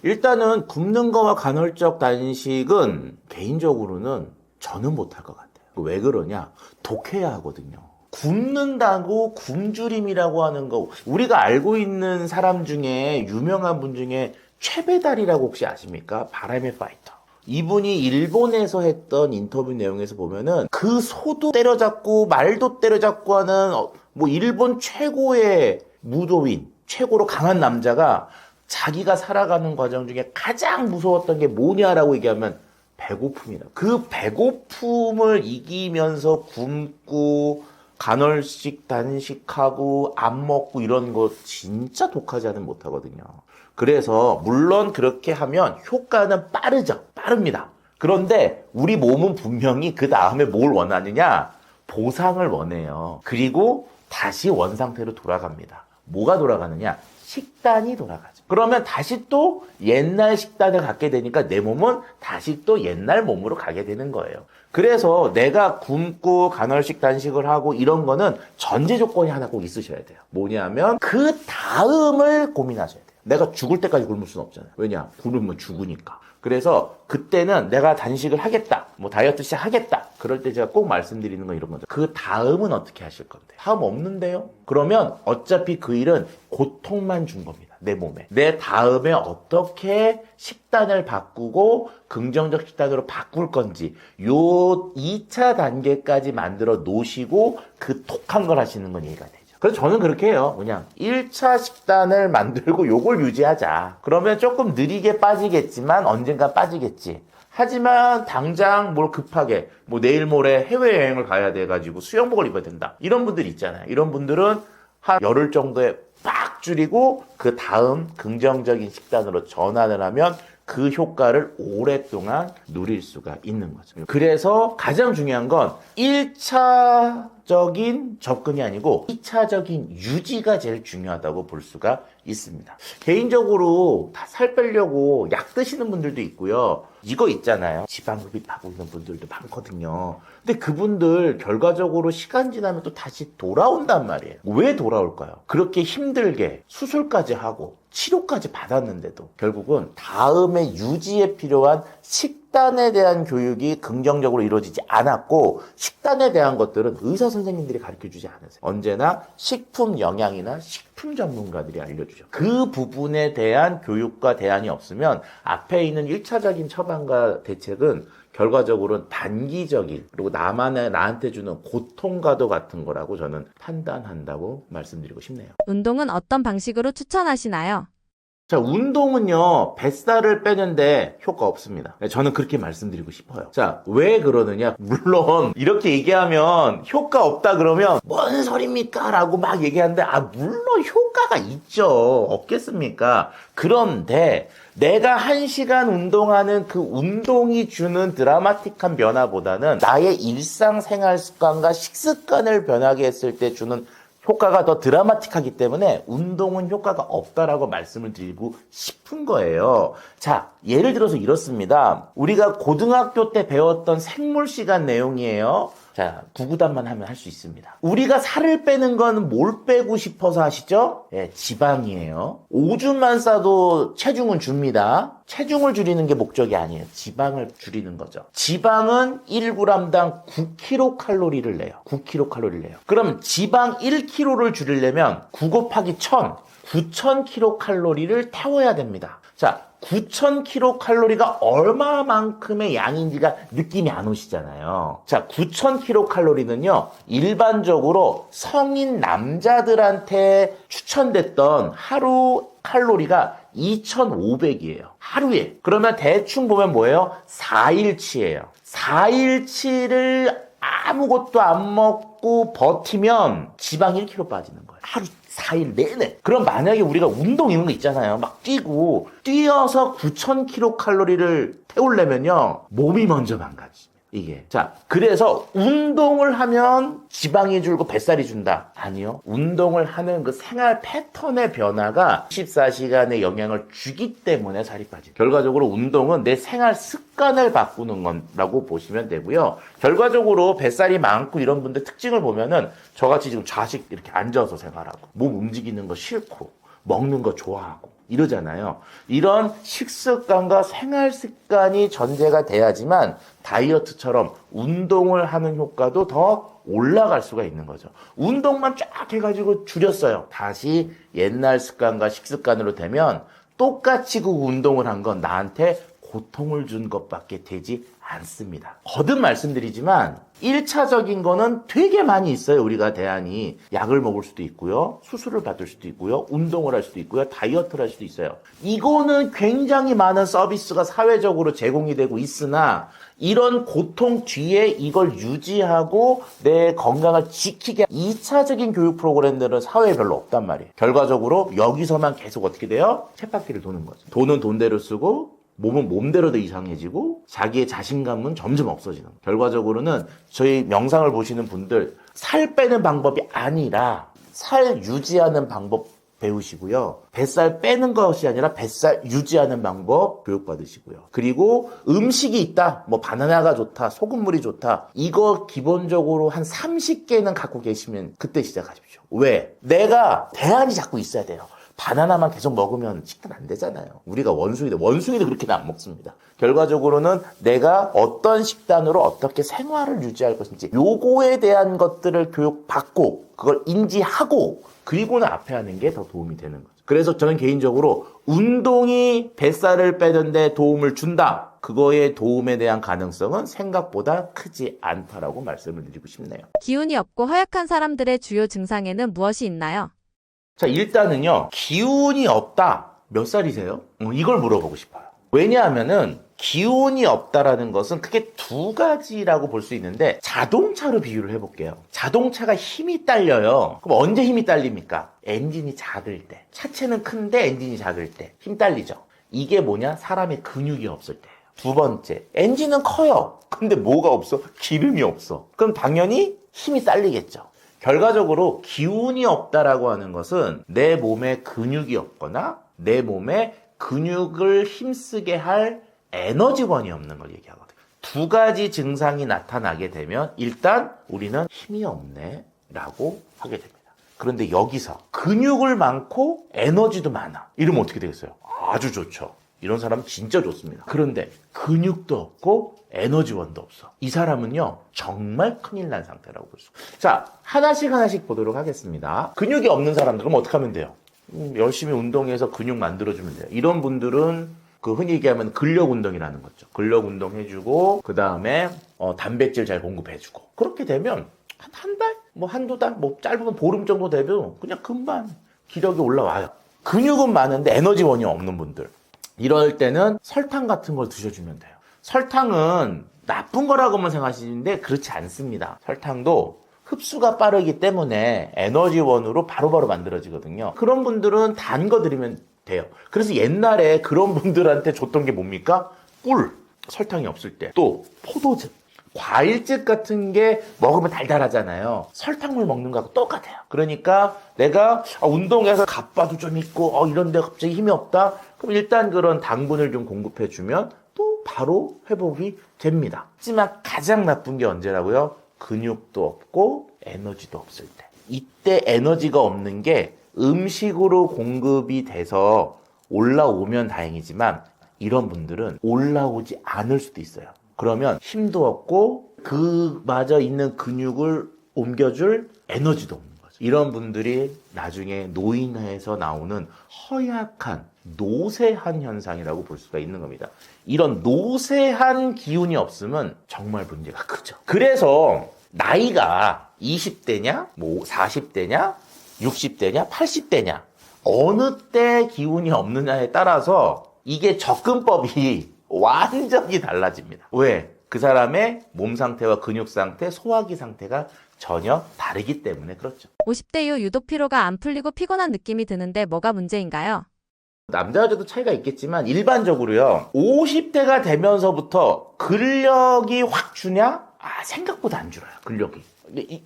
일단은 굶는 거와 간헐적 단식은 개인적으로는 저는 못할 것 같아요. 왜 그러냐? 독해야 하거든요. 굶는다고 굶주림이라고 하는 거, 우리가 알고 있는 사람 중에 유명한 분 중에 최배달이라고 혹시 아십니까? 바람의 파이터. 이분이 일본에서 했던 인터뷰 내용에서 보면은 그 소도 때려잡고 말도 때려잡고 하는 뭐 일본 최고의 무도인, 최고로 강한 남자가 자기가 살아가는 과정 중에 가장 무서웠던 게 뭐냐라고 얘기하면 배고픔이다. 그 배고픔을 이기면서 굶고 간헐식 단식하고 안 먹고 이런 거 진짜 독하지 않으면 못하거든요. 그래서 물론 그렇게 하면 효과는 빠릅니다. 그런데 우리 몸은 분명히 그 다음에 뭘 원하느냐? 보상을 원해요. 그리고 다시 원상태로 돌아갑니다. 뭐가 돌아가느냐? 식단이 돌아가죠. 그러면 다시 또 옛날 식단을 갖게 되니까 내 몸은 다시 또 옛날 몸으로 가게 되는 거예요. 그래서 내가 굶고 간헐식 단식을 하고 이런 거는 전제 조건이 하나 꼭 있으셔야 돼요. 뭐냐면 그 다음을 고민하셔야 돼요. 내가 죽을 때까지 굶을 수는 없잖아요. 왜냐? 굶으면 죽으니까. 그래서 그때는 내가 단식을 하겠다. 뭐 다이어트 시작하겠다. 그럴 때 제가 꼭 말씀드리는 건 이런 거죠. 그 다음은 어떻게 하실 건데? 다음 없는데요? 그러면 어차피 그 일은 고통만 준 겁니다. 내 몸에. 내 다음에 어떻게 식단을 바꾸고 긍정적 식단으로 바꿀 건지 요 2차 단계까지 만들어 놓으시고 그 독한 걸 하시는 건 이해가 돼요. 그래서 저는 그렇게 해요. 그냥 1차 식단을 만들고 요걸 유지하자. 그러면 조금 느리게 빠지겠지만 언젠가 빠지겠지. 하지만 당장 뭘 급하게 뭐 내일 모레 해외여행을 가야 돼가지고 수영복을 입어야 된다. 이런 분들 있잖아요. 이런 분들은 한 열흘 정도에 빡 줄이고 그 다음 긍정적인 식단으로 전환을 하면 그 효과를 오랫동안 누릴 수가 있는 거죠. 그래서 가장 중요한 건 1차적인 접근이 아니고 2차적인 유지가 제일 중요하다고 볼 수가 있습니다. 개인적으로 다 살 빼려고 약 드시는 분들도 있고요. 이거 있잖아요. 지방흡입하고 있는 분들도 많거든요. 근데 그분들 결과적으로 시간 지나면 또 다시 돌아온단 말이에요. 왜 돌아올까요? 그렇게 힘들게 수술까지 하고 치료까지 받았는데도 결국은 다음에 유지에 필요한 식단에 대한 교육이 긍정적으로 이루어지지 않았고 식단에 대한 것들은 의사 선생님들이 가르쳐주지 않으세요. 언제나 식품 영양이나 식품 전문가들이 알려주죠. 그 부분에 대한 교육과 대안이 없으면 앞에 있는 1차적인 처방과 대책은 결과적으로는 단기적인 그리고 나한테 주는 고통과도 같은 거라고 저는 판단한다고 말씀드리고 싶네요. 운동은 어떤 방식으로 추천하시나요? 자, 운동은요, 뱃살을 빼는데 효과 없습니다. 저는 그렇게 말씀드리고 싶어요. 자, 왜 그러느냐? 물론, 이렇게 얘기하면 효과 없다 그러면, 뭔 소리입니까? 라고 막 얘기하는데, 물론 효과가 있죠. 없겠습니까? 그런데, 내가 1시간 운동하는 그 운동이 주는 드라마틱한 변화보다는, 나의 일상생활 습관과 식습관을 변하게 했을 때 주는 효과가 더 드라마틱하기 때문에 운동은 효과가 없다라고 말씀을 드리고 싶은 거예요. 자, 예를 들어서 이렇습니다. 우리가 고등학교 때 배웠던 생물 시간 내용이에요. 자, 구구단만 하면 할 수 있습니다. 우리가 살을 빼는 건 뭘 빼고 싶어서 하시죠? 예, 지방이에요. 오줌만 싸도 체중은 줍니다. 체중을 줄이는 게 목적이 아니에요. 지방을 줄이는 거죠. 지방은 1g당 9kcal를 내요. 9kcal를 내요. 그럼 지방 1kg를 줄이려면 9 곱하기 1000, 9000kcal를 태워야 됩니다. 자, 9000kcal가 얼마만큼의 양인지가 느낌이 안 오시잖아요. 자, 9000kcal는요, 일반적으로 성인 남자들한테 추천됐던 하루 칼로리가 2500이에요. 하루에. 그러면 대충 보면 뭐예요? 4일치예요. 4일치를 아무것도 안 먹고 버티면 지방 1kg 빠지는 거예요. 하루 4일 내내. 그럼 만약에 우리가 운동 이런 거 있잖아요. 막 뛰어서 9000kcal를 태우려면요, 몸이 먼저 망가집니다. 이게. 자, 그래서 운동을 하면 지방이 줄고 뱃살이 준다. 아니요. 운동을 하는 그 생활 패턴의 변화가 24시간의 영향을 주기 때문에 살이 빠집니다. 결과적으로 운동은 내 생활 습관을 바꾸는 거라고 보시면 되고요. 결과적으로 뱃살이 많고 이런 분들 특징을 보면은 저같이 지금 좌식 이렇게 앉아서 생활하고 몸 움직이는 거 싫고 먹는 거 좋아하고 이러잖아요. 이런 식습관과 생활 습관이 전제가 돼야지만 다이어트처럼 운동을 하는 효과도 더 올라갈 수가 있는 거죠. 운동만 쫙 해가지고 줄였어요. 다시 옛날 습관과 식습관으로 되면 똑같이 그 운동을 한 건 나한테 고통을 준 것밖에 되지 않습니다. 거듭 말씀드리지만 1차적인 거는 되게 많이 있어요. 우리가 대안이 약을 먹을 수도 있고요. 수술을 받을 수도 있고요. 운동을 할 수도 있고요. 다이어트를 할 수도 있어요. 이거는 굉장히 많은 서비스가 사회적으로 제공이 되고 있으나 이런 고통 뒤에 이걸 유지하고 내 건강을 지키게 2차적인 교육 프로그램들은 사회에 별로 없단 말이에요. 결과적으로 여기서만 계속 어떻게 돼요? 쳇바퀴를 도는 거죠. 돈은 돈대로 쓰고 몸은 몸대로 더 이상해지고 자기의 자신감은 점점 없어지는 거예요. 결과적으로는 저희 영상을 보시는 분들 살 빼는 방법이 아니라 살 유지하는 방법 배우시고요. 뱃살 빼는 것이 아니라 뱃살 유지하는 방법 교육받으시고요. 그리고 음식이 있다. 뭐 바나나가 좋다. 소금물이 좋다. 이거 기본적으로 한 30개는 갖고 계시면 그때 시작하십시오. 왜? 내가 대안이 자꾸 있어야 돼요. 바나나만 계속 먹으면 식단 안 되잖아요. 우리가 원숭이도 그렇게는 안 먹습니다. 결과적으로는 내가 어떤 식단으로 어떻게 생활을 유지할 것인지 요거에 대한 것들을 교육받고 그걸 인지하고 그리고는 앞에 하는 게 더 도움이 되는 거죠. 그래서 저는 개인적으로 운동이 뱃살을 빼는데 도움을 준다. 그거의 도움에 대한 가능성은 생각보다 크지 않다라고 말씀을 드리고 싶네요. 기운이 없고 허약한 사람들의 주요 증상에는 무엇이 있나요? 자, 일단은요, 기운이 없다. 몇 살이세요? 이걸 물어보고 싶어요. 왜냐하면은 기운이 없다라는 것은 크게 두 가지라고 볼 수 있는데 자동차로 비유를 해볼게요. 자동차가 힘이 딸려요. 그럼 언제 힘이 딸립니까? 엔진이 작을 때. 차체는 큰데 엔진이 작을 때 힘 딸리죠. 이게 뭐냐? 사람의 근육이 없을 때예요. 두 번째, 엔진은 커요. 근데 뭐가 없어? 기름이 없어. 그럼 당연히 힘이 딸리겠죠. 결과적으로 기운이 없다라고 하는 것은 내 몸에 근육이 없거나 내 몸에 근육을 힘쓰게 할 에너지원이 없는 걸 얘기하거든요. 두 가지 증상이 나타나게 되면 일단 우리는 힘이 없네 라고 하게 됩니다. 그런데 여기서 근육을 많고 에너지도 많아. 이러면 어떻게 되겠어요? 아주 좋죠. 이런 사람 진짜 좋습니다. 그런데 근육도 없고 에너지원도 없어. 이 사람은요, 정말 큰일 난 상태라고 볼 수 있어요. 자, 하나씩 보도록 하겠습니다. 근육이 없는 사람들, 그럼 어떻게 하면 돼요? 열심히 운동해서 근육 만들어주면 돼요. 이런 분들은 그 흔히 얘기하면 근력 운동이라는 거죠. 근력 운동 해주고, 그 다음에 단백질 잘 공급해주고. 그렇게 되면 한 달? 뭐 한두 달? 뭐 짧으면 보름 정도 되면 그냥 금방 기력이 올라와요. 근육은 많은데 에너지원이 없는 분들. 이럴 때는 설탕 같은 걸 드셔주면 돼요. 설탕은 나쁜 거라고만 생각하시는데 그렇지 않습니다. 설탕도 흡수가 빠르기 때문에 에너지원으로 바로바로 만들어지거든요. 그런 분들은 단 거 드리면 돼요. 그래서 옛날에 그런 분들한테 줬던 게 뭡니까? 꿀, 설탕이 없을 때. 또 포도즙. 과일즙 같은 게 먹으면 달달하잖아요. 설탕물 먹는 거하고 똑같아요. 그러니까 내가 운동해서 가빠도 좀 있고 이런데 갑자기 힘이 없다. 그럼 일단 그런 당분을 좀 공급해주면 또 바로 회복이 됩니다. 하지만 가장 나쁜 게 언제라고요? 근육도 없고 에너지도 없을 때. 이때 에너지가 없는 게 음식으로 공급이 돼서 올라오면 다행이지만 이런 분들은 올라오지 않을 수도 있어요. 그러면 힘도 없고 그마저 있는 근육을 옮겨줄 에너지도 없는 거죠. 이런 분들이 나중에 노인화에서 나오는 허약한 노쇠한 현상이라고 볼 수가 있는 겁니다. 이런 노쇠한 기운이 없으면 정말 문제가 크죠. 그래서 나이가 20대냐, 40대냐, 60대냐, 80대냐 어느 때 기운이 없느냐에 따라서 이게 접근법이 완전히 달라집니다. 왜? 그 사람의 몸 상태와 근육 상태, 소화기 상태가 전혀 다르기 때문에 그렇죠. 50대 이후 유독 피로가 안 풀리고 피곤한 느낌이 드는데 뭐가 문제인가요? 남자 여자도 차이가 있겠지만 일반적으로요. 50대가 되면서부터 근력이 확 주냐? 생각보다 안 줄어요. 근력이.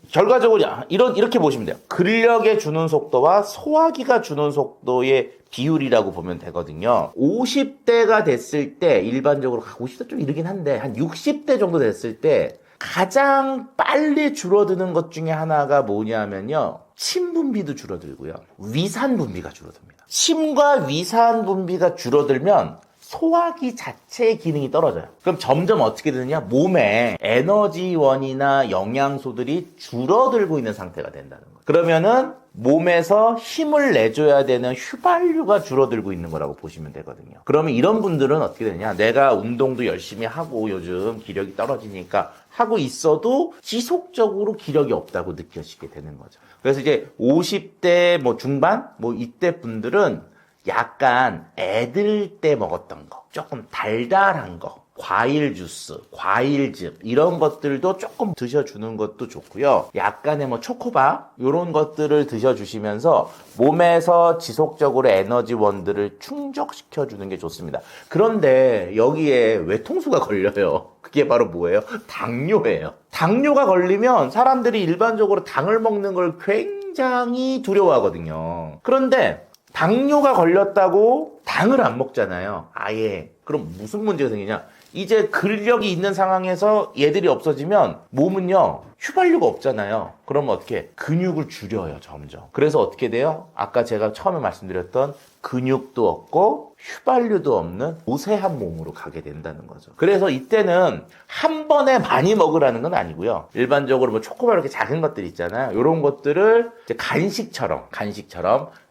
결과적으로 이렇게 보시면 돼요. 근력에 주는 속도와 소화기가 주는 속도의 비율이라고 보면 되거든요. 50대가 됐을 때 일반적으로 50대 좀 이르긴 한데 한 60대 정도 됐을 때 가장 빨리 줄어드는 것 중에 하나가 뭐냐면요. 침 분비도 줄어들고요. 위산 분비가 줄어듭니다. 침과 위산 분비가 줄어들면 소화기 자체의 기능이 떨어져요. 그럼 점점 어떻게 되느냐? 몸에 에너지원이나 영양소들이 줄어들고 있는 상태가 된다는 거예요. 그러면은 몸에서 힘을 내줘야 되는 휘발유가 줄어들고 있는 거라고 보시면 되거든요. 그러면 이런 분들은 어떻게 되냐? 내가 운동도 열심히 하고 요즘 기력이 떨어지니까 하고 있어도 지속적으로 기력이 없다고 느껴지게 되는 거죠. 그래서 이제 50대 중반 이때 분들은 약간 애들 때 먹었던 거, 조금 달달한 거, 과일 주스, 과일즙 이런 것들도 조금 드셔주는 것도 좋고요. 약간의 초코바 이런 것들을 드셔주시면서 몸에서 지속적으로 에너지원들을 충족시켜주는 게 좋습니다. 그런데 여기에 외통수가 걸려요. 그게 바로 뭐예요? 당뇨예요. 당뇨가 걸리면 사람들이 일반적으로 당을 먹는 걸 굉장히 두려워하거든요. 그런데 당뇨가 걸렸다고 당을 안 먹잖아요. 아예. 그럼 무슨 문제가 생기냐? 이제 근력이 있는 상황에서 얘들이 없어지면 몸은요, 휘발유가 없잖아요. 그러면 어떻게? 근육을 줄여요, 점점. 그래서 어떻게 돼요? 아까 제가 처음에 말씀드렸던 근육도 없고 휘발유도 없는 노쇠한 몸으로 가게 된다는 거죠. 그래서 이때는 한 번에 많이 먹으라는 건 아니고요. 일반적으로 초코바 이렇게 작은 것들 있잖아요. 이런 것들을 이제 간식처럼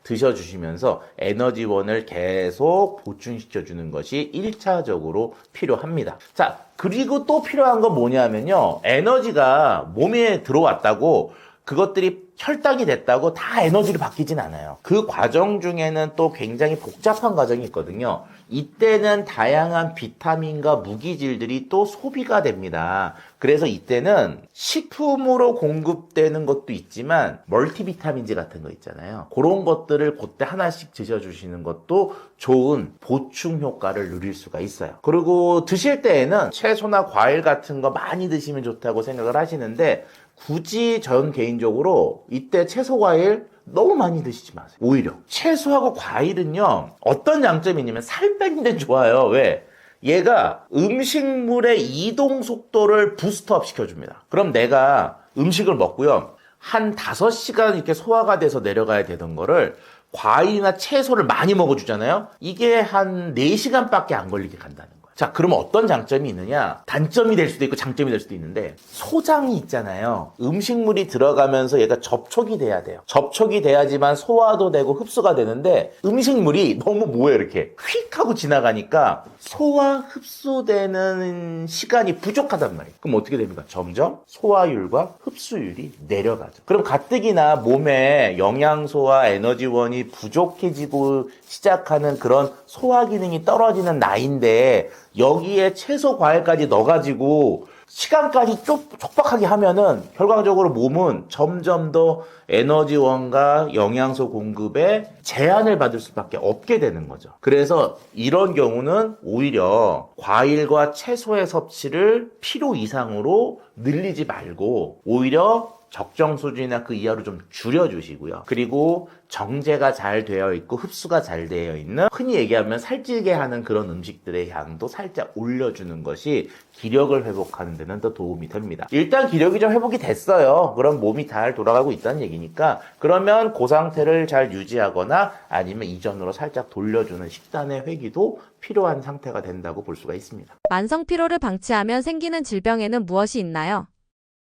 드셔주시면서 에너지원을 계속 보충시켜주는 것이 1차적으로 필요합니다. 자, 그리고 또 필요한 건 뭐냐면요. 에너지가 몸에 들어왔다고 그것들이 혈당이 됐다고 다 에너지로 바뀌진 않아요. 그 과정 중에는 또 굉장히 복잡한 과정이 있거든요. 이때는 다양한 비타민과 무기질들이 또 소비가 됩니다. 그래서 이때는 식품으로 공급되는 것도 있지만 멀티비타민제 같은 거 있잖아요. 그런 것들을 그때 하나씩 드셔주시는 것도 좋은 보충 효과를 누릴 수가 있어요. 그리고 드실 때에는 채소나 과일 같은 거 많이 드시면 좋다고 생각을 하시는데 굳이 전 개인적으로 이때 채소 과일 너무 많이 드시지 마세요. 오히려 채소하고 과일은요 어떤 장점이 있냐면 살 빼는 데 좋아요. 왜? 얘가 음식물의 이동 속도를 부스트업 시켜줍니다. 그럼 내가 음식을 먹고요 한 5시간 이렇게 소화가 돼서 내려가야 되던 거를 과일이나 채소를 많이 먹어주잖아요. 이게 한 4시간밖에 안 걸리게 간다는 거예요. 자, 그러면 어떤 장점이 있느냐? 단점이 될 수도 있고 장점이 될 수도 있는데 소장이 있잖아요. 음식물이 들어가면서 얘가 접촉이 돼야 돼요. 접촉이 돼야지만 소화도 되고 흡수가 되는데 음식물이 너무 이렇게 휙 하고 지나가니까 소화 흡수되는 시간이 부족하단 말이에요. 그럼 어떻게 됩니까? 점점 소화율과 흡수율이 내려가죠. 그럼 가뜩이나 몸에 영양소와 에너지원이 부족해지고 시작하는 그런 소화 기능이 떨어지는 나이인데 여기에 채소 과일까지 넣어가지고 시간까지 촉박하게 하면은 결과적으로 몸은 점점 더 에너지원과 영양소 공급에 제한을 받을 수밖에 없게 되는 거죠. 그래서 이런 경우는 오히려 과일과 채소의 섭취를 필요 이상으로 늘리지 말고 오히려 적정 수준이나 그 이하로 좀 줄여주시고요. 그리고 정제가 잘 되어 있고 흡수가 잘 되어 있는 흔히 얘기하면 살찌게 하는 그런 음식들의 양도 살짝 올려주는 것이 기력을 회복하는 데는 더 도움이 됩니다. 일단 기력이 좀 회복이 됐어요. 그럼 몸이 잘 돌아가고 있다는 얘기니까 그러면 그 상태를 잘 유지하거나 아니면 이전으로 살짝 돌려주는 식단의 회귀도 필요한 상태가 된다고 볼 수가 있습니다. 만성 피로를 방치하면 생기는 질병에는 무엇이 있나요?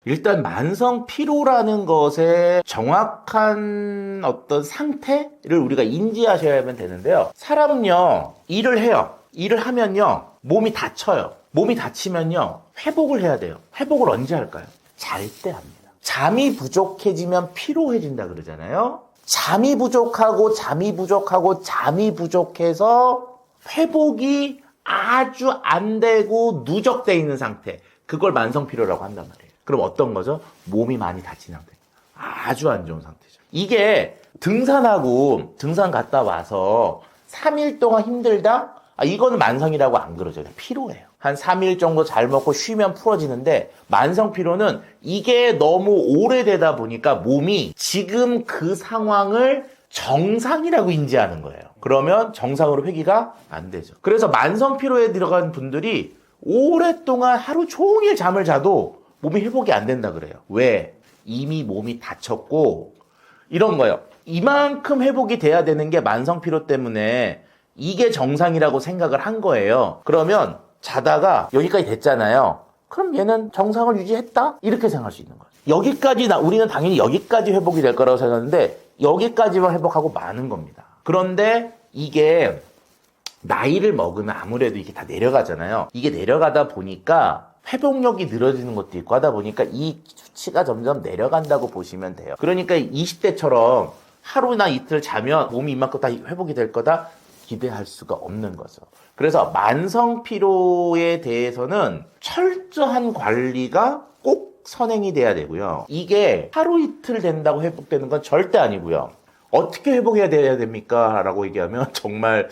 일단 만성 피로라는 것의 정확한 어떤 상태를 우리가 인지하셔야만 되는데요. 사람은요, 일을 해요. 일을 하면요, 몸이 다쳐요. 몸이 다치면요, 회복을 해야 돼요. 회복을 언제 할까요? 잘 때 합니다. 잠이 부족해지면 피로해진다 그러잖아요. 잠이 부족해서 회복이 아주 안 되고 누적돼 있는 상태. 그걸 만성 피로라고 한단 말이에요. 그럼 어떤 거죠? 몸이 많이 다친 상태. 아주 안 좋은 상태죠. 이게 등산 갔다 와서 3일 동안 힘들다? 이거는 만성이라고 안 그러죠. 그냥 피로예요. 한 3일 정도 잘 먹고 쉬면 풀어지는데 만성 피로는 이게 너무 오래되다 보니까 몸이 지금 그 상황을 정상이라고 인지하는 거예요. 그러면 정상으로 회귀가 안 되죠. 그래서 만성 피로에 들어간 분들이 오랫동안 하루 종일 잠을 자도 몸이 회복이 안 된다 그래요. 왜? 이미 몸이 다쳤고 이런 거예요. 이만큼 회복이 돼야 되는 게 만성 피로 때문에 이게 정상이라고 생각을 한 거예요. 그러면 자다가 여기까지 됐잖아요. 그럼 얘는 정상을 유지했다? 이렇게 생각할 수 있는 거예요. 우리는 당연히 여기까지 회복이 될 거라고 생각하는데 여기까지만 회복하고 마는 겁니다. 그런데 이게 나이를 먹으면 아무래도 이게 다 내려가잖아요. 이게 내려가다 보니까 회복력이 늘어지는 것도 있고 하다 보니까 이 수치가 점점 내려간다고 보시면 돼요. 그러니까 20대처럼 하루나 이틀 자면 몸이 이만큼 다 회복이 될 거다 기대할 수가 없는 거죠. 그래서 만성 피로에 대해서는 철저한 관리가 꼭 선행이 돼야 되고요. 이게 하루 이틀 된다고 회복되는 건 절대 아니고요. 어떻게 회복해야 됩니까? 라고 얘기하면 정말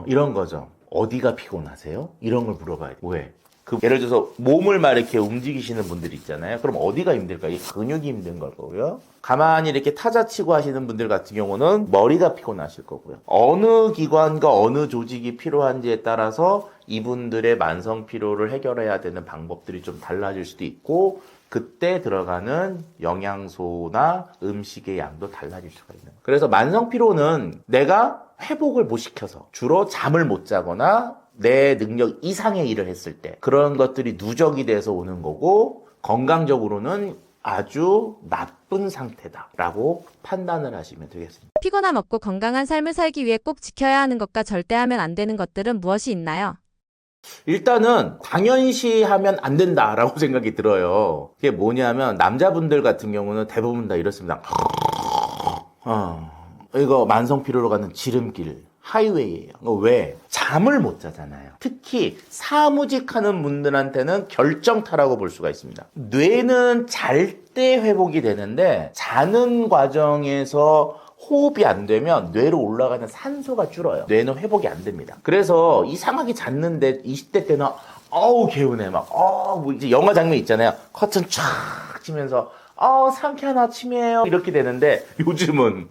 이런 거죠. 어디가 피곤하세요? 이런 걸 물어봐야 돼요. 왜? 예를 들어서 몸을 막 이렇게 움직이시는 분들 있잖아요. 그럼 어디가 힘들까요? 근육이 힘든 거고요. 가만히 이렇게 타자치고 하시는 분들 같은 경우는 머리가 피곤하실 거고요. 어느 기관과 어느 조직이 필요한지에 따라서 이분들의 만성 피로를 해결해야 되는 방법들이 좀 달라질 수도 있고 그때 들어가는 영양소나 음식의 양도 달라질 수가 있는 거예요. 그래서 만성 피로는 내가 회복을 못 시켜서 주로 잠을 못 자거나 내 능력 이상의 일을 했을 때 그런 것들이 누적이 돼서 오는 거고 건강적으로는 아주 나쁜 상태다라고 판단을 하시면 되겠습니다. 피곤함 없고 건강한 삶을 살기 위해 꼭 지켜야 하는 것과 절대 하면 안 되는 것들은 무엇이 있나요? 일단은 당연시 하면 안 된다라고 생각이 들어요. 그게 뭐냐면 남자분들 같은 경우는 대부분 다 이렇습니다. 이거 만성 피로로 가는 지름길 하이웨이예요. 왜? 잠을 못 자잖아요. 특히 사무직하는 분들한테는 결정타라고 볼 수가 있습니다. 뇌는 잘 때 회복이 되는데 자는 과정에서 호흡이 안 되면 뇌로 올라가는 산소가 줄어요. 뇌는 회복이 안 됩니다. 그래서 이상하게 잤는데 20대 때는 개운해 뭐 이제 영화 장면 있잖아요. 커튼 쫙 치면서 상쾌한 아침이에요. 이렇게 되는데 요즘은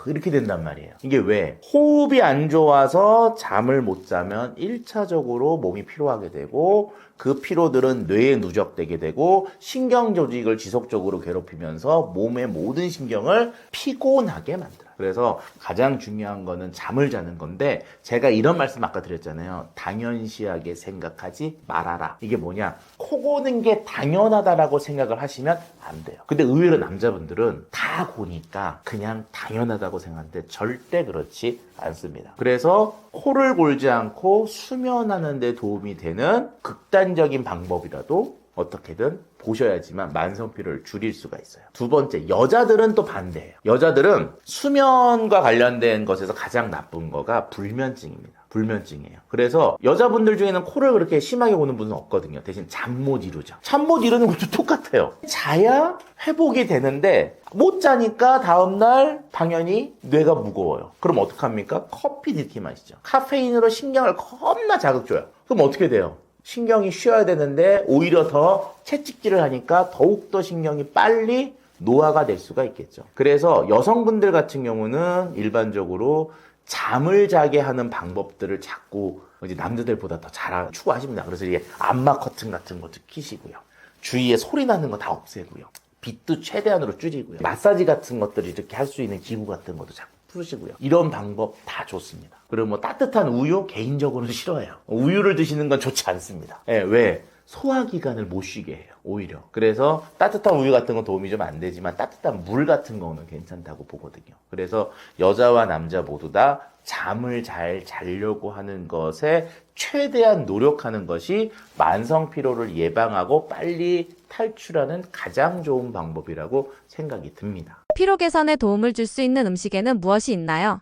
이렇게 된단 말이에요. 이게 왜? 호흡이 안 좋아서 잠을 못 자면 1차적으로 몸이 피로하게 되고 그 피로들은 뇌에 누적되게 되고 신경 조직을 지속적으로 괴롭히면서 몸의 모든 신경을 피곤하게 만들어요. 그래서 가장 중요한 거는 잠을 자는 건데 제가 이런 말씀 아까 드렸잖아요. 당연시하게 생각하지 말아라. 이게 뭐냐? 코 고는 게 당연하다라고 생각을 하시면 안 돼요. 근데 의외로 남자분들은 다 고니까 그냥 당연하다고 생각하는데 절대 그렇지 않습니다. 그래서 코를 골지 않고 수면하는 데 도움이 되는 극단적인 방법이라도 어떻게든 보셔야지만 만성피로를 줄일 수가 있어요. 두 번째, 여자들은 또 반대예요. 여자들은 수면과 관련된 것에서 가장 나쁜 거가 불면증입니다. 불면증이에요. 그래서 여자분들 중에는 코를 그렇게 심하게 고는 분은 없거든요. 대신 잠 못 이루죠. 잠 못 이루는 것도 똑같아요. 자야 회복이 되는데 못 자니까 다음날 당연히 뇌가 무거워요. 그럼 어떡합니까? 커피 들이켜 마시죠. 카페인으로 신경을 겁나 자극줘요. 그럼 어떻게 돼요? 신경이 쉬어야 되는데 오히려 더 채찍질을 하니까 더욱더 신경이 빨리 노화가 될 수가 있겠죠. 그래서 여성분들 같은 경우는 일반적으로 잠을 자게 하는 방법들을 자꾸 이제 남자들보다 더 잘 추구하십니다. 그래서 이게 암막 커튼 같은 것도 키시고요. 주위에 소리 나는 거 다 없애고요. 빛도 최대한으로 줄이고요. 마사지 같은 것들을 이렇게 할 수 있는 기구 같은 것도 자꾸 푸시고요. 이런 방법 다 좋습니다. 그리고 뭐 따뜻한 우유 개인적으로는 싫어해요. 우유를 드시는 건 좋지 않습니다. 예, 왜? 소화기관을 못 쉬게 해요. 오히려. 그래서 따뜻한 우유 같은 건 도움이 좀 안 되지만 따뜻한 물 같은 거는 괜찮다고 보거든요. 그래서 여자와 남자 모두 다 잠을 잘 자려고 하는 것에 최대한 노력하는 것이 만성 피로를 예방하고 빨리 탈출하는 가장 좋은 방법이라고 생각이 듭니다. 피로 개선에 도움을 줄 수 있는 음식에는 무엇이 있나요?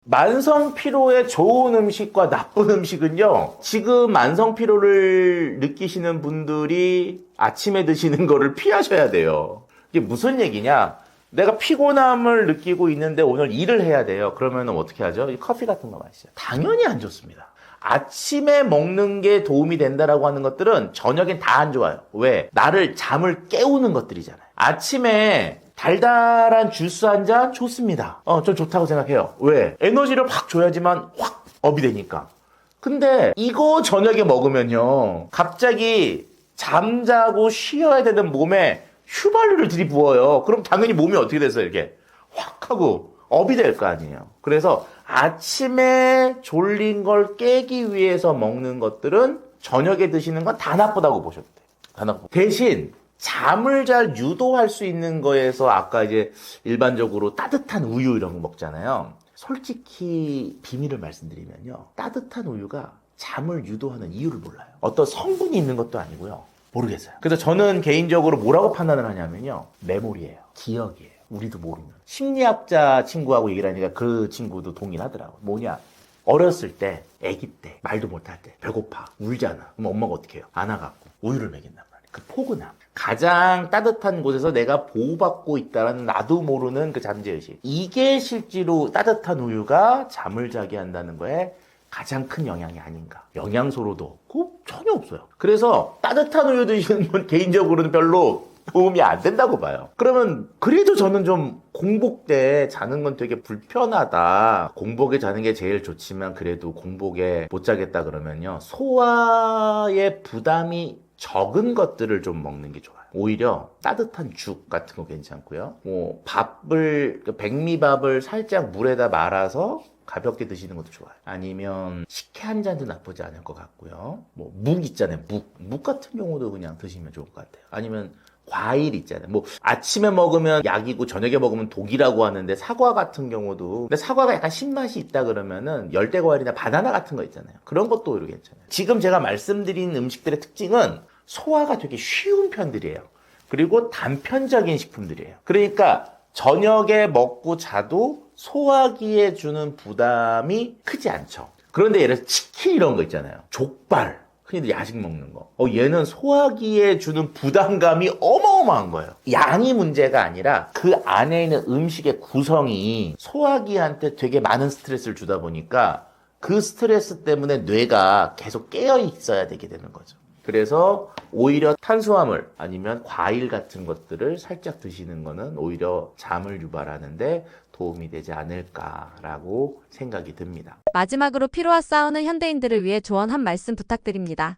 만성 피로에 좋은 음식과 나쁜 음식은요, 지금 만성 피로를 느끼시는 분들이 아침에 드시는 거를 피하셔야 돼요. 이게 무슨 얘기냐? 내가 피곤함을 느끼고 있는데 오늘 일을 해야 돼요. 그러면 어떻게 하죠? 커피 같은 거 마시죠. 당연히 안 좋습니다. 아침에 먹는 게 도움이 된다라고 하는 것들은 저녁엔 다 안 좋아요. 왜? 나를 잠을 깨우는 것들이잖아요. 아침에 달달한 주스 한 잔 좋습니다. 전 좋다고 생각해요. 왜? 에너지를 확 줘야지만 확 업이 되니까. 근데 이거 저녁에 먹으면요, 갑자기 잠자고 쉬어야 되는 몸에 휘발유를 들이부어요. 그럼 당연히 몸이 어떻게 돼서 이렇게 확 하고 업이 될 거 아니에요. 그래서 아침에 졸린 걸 깨기 위해서 먹는 것들은 저녁에 드시는 건 다 나쁘다고 보셔도 돼요. 다 나쁘고. 대신 잠을 잘 유도할 수 있는 거에서 아까 이제 일반적으로 따뜻한 우유 이런 거 먹잖아요. 솔직히 비밀을 말씀드리면요, 따뜻한 우유가 잠을 유도하는 이유를 몰라요. 어떤 성분이 있는 것도 아니고요. 모르겠어요. 그래서 저는 개인적으로 뭐라고 판단을 하냐면요, 메모리예요. 기억이에요. 우리도 모르는. 심리학자 친구하고 얘기를 하니까 그 친구도 동의를 하더라고요. 뭐냐? 어렸을 때, 아기 때, 말도 못할 때, 배고파, 울잖아. 그럼 엄마가 어떻게 해요? 안아갖고 우유를 먹인단 말이에요. 그 포근함. 가장 따뜻한 곳에서 내가 보호받고 있다는 나도 모르는 그 잠재의식. 이게 실제로 따뜻한 우유가 잠을 자게 한다는 거에 가장 큰 영향이 아닌가. 영양소로도 없고 전혀 없어요. 그래서 따뜻한 우유 드시는 분 개인적으로는 별로 도움이 안 된다고 봐요. 그러면 그래도 저는 좀 공복 때 자는 건 되게 불편하다. 공복에 자는 게 제일 좋지만 그래도 공복에 못 자겠다 그러면요, 소화의 부담이 적은 것들을 좀 먹는 게 좋아요. 오히려 따뜻한 죽 같은 거 괜찮고요. 뭐 밥을, 백미밥을 살짝 물에다 말아서 가볍게 드시는 것도 좋아요. 아니면 식혜 한 잔도 나쁘지 않을 것 같고요. 뭐 묵 있잖아요. 묵 같은 경우도 그냥 드시면 좋을 것 같아요. 아니면 과일 있잖아요. 뭐 아침에 먹으면 약이고 저녁에 먹으면 독이라고 하는데 사과 같은 경우도, 근데 사과가 약간 신맛이 있다 그러면은 열대과일이나 바나나 같은 거 있잖아요. 그런 것도 오히려 괜찮아요. 지금 제가 말씀드린 음식들의 특징은 소화가 되게 쉬운 편들이에요. 그리고 단편적인 식품들이에요. 그러니까 저녁에 먹고 자도 소화기에 주는 부담이 크지 않죠. 그런데 예를 들어서 치킨 이런 거 있잖아요. 족발. 흔히들 야식 먹는 거. 얘는 소화기에 주는 부담감이 어마어마한 거예요. 양이 문제가 아니라 그 안에 있는 음식의 구성이 소화기한테 되게 많은 스트레스를 주다 보니까 그 스트레스 때문에 뇌가 계속 깨어 있어야 되게 되는 거죠. 그래서 오히려 탄수화물 아니면 과일 같은 것들을 살짝 드시는 거는 오히려 잠을 유발하는데 도움이 되지 않을까라고 생각이 듭니다. 마지막으로 피로와 싸우는 현대인들을 위해 조언 한 말씀 부탁드립니다.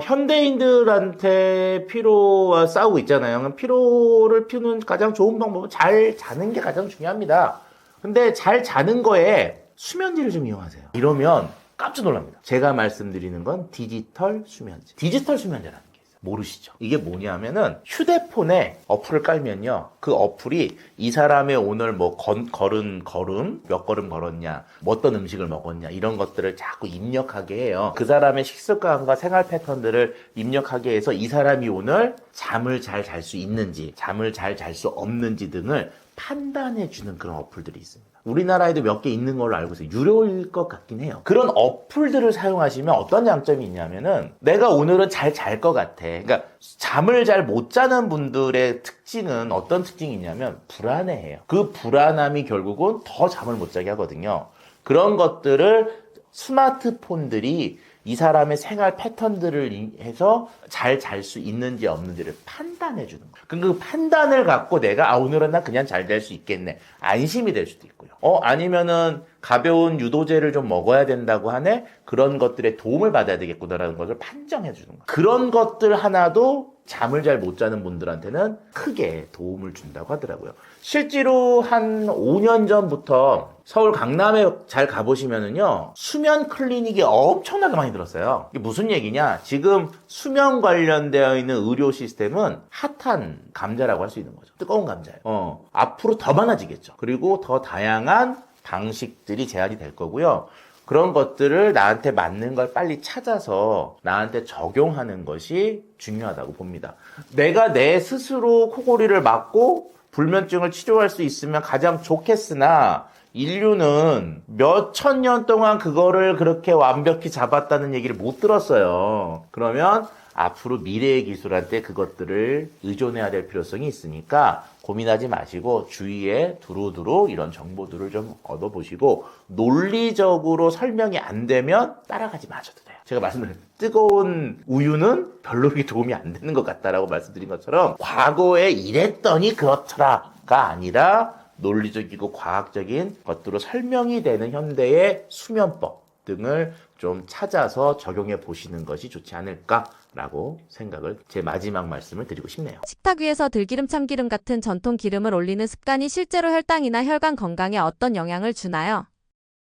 현대인들한테 피로와 싸우고 있잖아요. 피로를 푸는 가장 좋은 방법은 잘 자는 게 가장 중요합니다. 근데 잘 자는 거에 수면제를 좀 이용하세요. 이러면 깜짝 놀랍니다. 제가 말씀드리는 건 디지털 수면제. 디지털 수면제라는 게 있어요. 모르시죠? 이게 뭐냐면은 휴대폰에 어플을 깔면요. 그 어플이 이 사람의 오늘 뭐 걸은 걸음, 몇 걸음 걸었냐, 뭐 어떤 음식을 먹었냐 이런 것들을 자꾸 입력하게 해요. 그 사람의 식습관과 생활 패턴들을 입력하게 해서 이 사람이 오늘 잠을 잘 잘 수 있는지, 잠을 잘 잘 수 없는지 등을 판단해주는 그런 어플들이 있습니다. 우리나라에도 몇 개 있는 걸로 알고 있어요. 유료일 것 같긴 해요. 그런 어플들을 사용하시면 어떤 장점이 있냐면은 내가 오늘은 잘 잘 것 같아. 그러니까 잠을 잘 못 자는 분들의 특징은 어떤 특징이 있냐면 불안해해요. 그 불안함이 결국은 더 잠을 못 자게 하거든요. 그런 것들을 스마트폰들이 이 사람의 생활 패턴들을 해서 잘 잘 수 있는지 없는지를 판단해 주는 거예요. 그럼 그 판단을 갖고 내가 오늘은 나 그냥 잘 잘 수 있겠네. 안심이 될 수도 있고요. 아니면은 가벼운 유도제를 좀 먹어야 된다고 하네. 그런 것들에 도움을 받아야 되겠구나라는 것을 판정해 주는 거예요. 그런 것들 하나도 잠을 잘 못 자는 분들한테는 크게 도움을 준다고 하더라고요. 실제로 한 5년 전부터 서울 강남에 잘 가보시면은요, 수면 클리닉이 엄청나게 많이 들었어요. 이게 무슨 얘기냐? 지금 수면 관련되어 있는 의료 시스템은 핫한 감자라고 할 수 있는 거죠. 뜨거운 감자예요. 앞으로 더 많아지겠죠. 그리고 더 다양한 방식들이 제한이 될 거고요. 그런 것들을 나한테 맞는 걸 빨리 찾아서 나한테 적용하는 것이 중요하다고 봅니다. 내가 내 스스로 코골이를 막고 불면증을 치료할 수 있으면 가장 좋겠으나 인류는 몇 천 년 동안 그거를 그렇게 완벽히 잡았다는 얘기를 못 들었어요. 그러면 앞으로 미래의 기술한테 그것들을 의존해야 될 필요성이 있으니까 고민하지 마시고 주위에 두루두루 이런 정보들을 좀 얻어보시고 논리적으로 설명이 안 되면 따라가지 마셔도 돼요. 제가 말씀드린 뜨거운 우유는 별로 그렇게 도움이 안 되는 것 같다라고 말씀드린 것처럼 과거에 이랬더니 그렇더라가 아니라 논리적이고 과학적인 것들로 설명이 되는 현대의 수면법 등을 좀 찾아서 적용해 보시는 것이 좋지 않을까라고 생각을 제 마지막 말씀을 드리고 싶네요. 식탁 위에서 들기름, 참기름 같은 전통 기름을 올리는 습관이 실제로 혈당이나 혈관 건강에 어떤 영향을 주나요?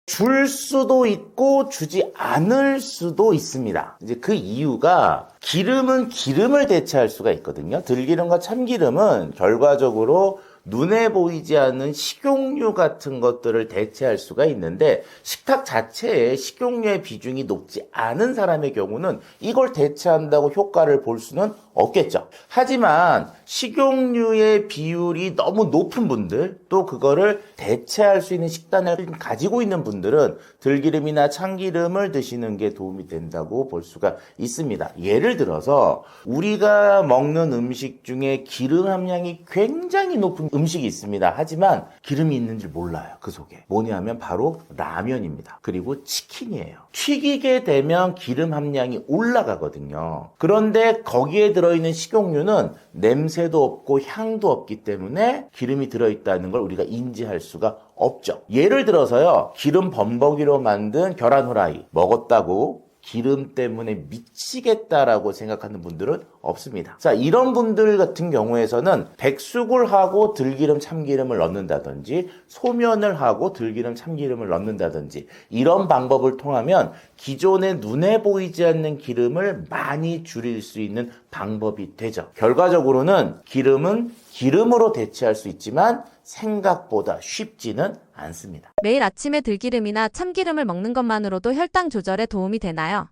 줄 수도 있고 주지 않을 수도 있습니다. 이제 그 이유가 기름은 기름을 대체할 수가 있거든요. 들기름과 참기름은 결과적으로 눈에 보이지 않는 식용유 같은 것들을 대체할 수가 있는데 식탁 자체에 식용유의 비중이 높지 않은 사람의 경우는 이걸 대체한다고 효과를 볼 수는 없겠죠. 하지만 식용유의 비율이 너무 높은 분들, 또 그거를 대체할 수 있는 식단을 가지고 있는 분들은 들기름이나 참기름을 드시는 게 도움이 된다고 볼 수가 있습니다. 예를 들어서 우리가 먹는 음식 중에 기름 함량이 굉장히 높은 음식이 있습니다. 하지만 기름이 있는 줄 몰라요. 그 속에. 뭐냐면 바로 라면입니다. 그리고 치킨이에요. 튀기게 되면 기름 함량이 올라가거든요. 그런데 거기에 들어있는 식용유는 냄새도 없고 향도 없기 때문에 기름이 들어있다는 걸 우리가 인지할 수가 없죠. 예를 들어서요, 기름 범벅이로 만든 계란 후라이 먹었다고 기름 때문에 미치겠다라고 생각하는 분들은 없습니다. 자, 이런 분들 같은 경우에서는 백숙을 하고 들기름, 참기름을 넣는다든지 소면을 하고 들기름, 참기름을 넣는다든지 이런 방법을 통하면 기존에 눈에 보이지 않는 기름을 많이 줄일 수 있는 방법이 되죠. 결과적으로는 기름은 기름으로 대체할 수 있지만 생각보다 쉽지는 않습니다. 매일 아침에 들기름이나 참기름을 먹는 것만으로도 혈당 조절에 도움이 되나요?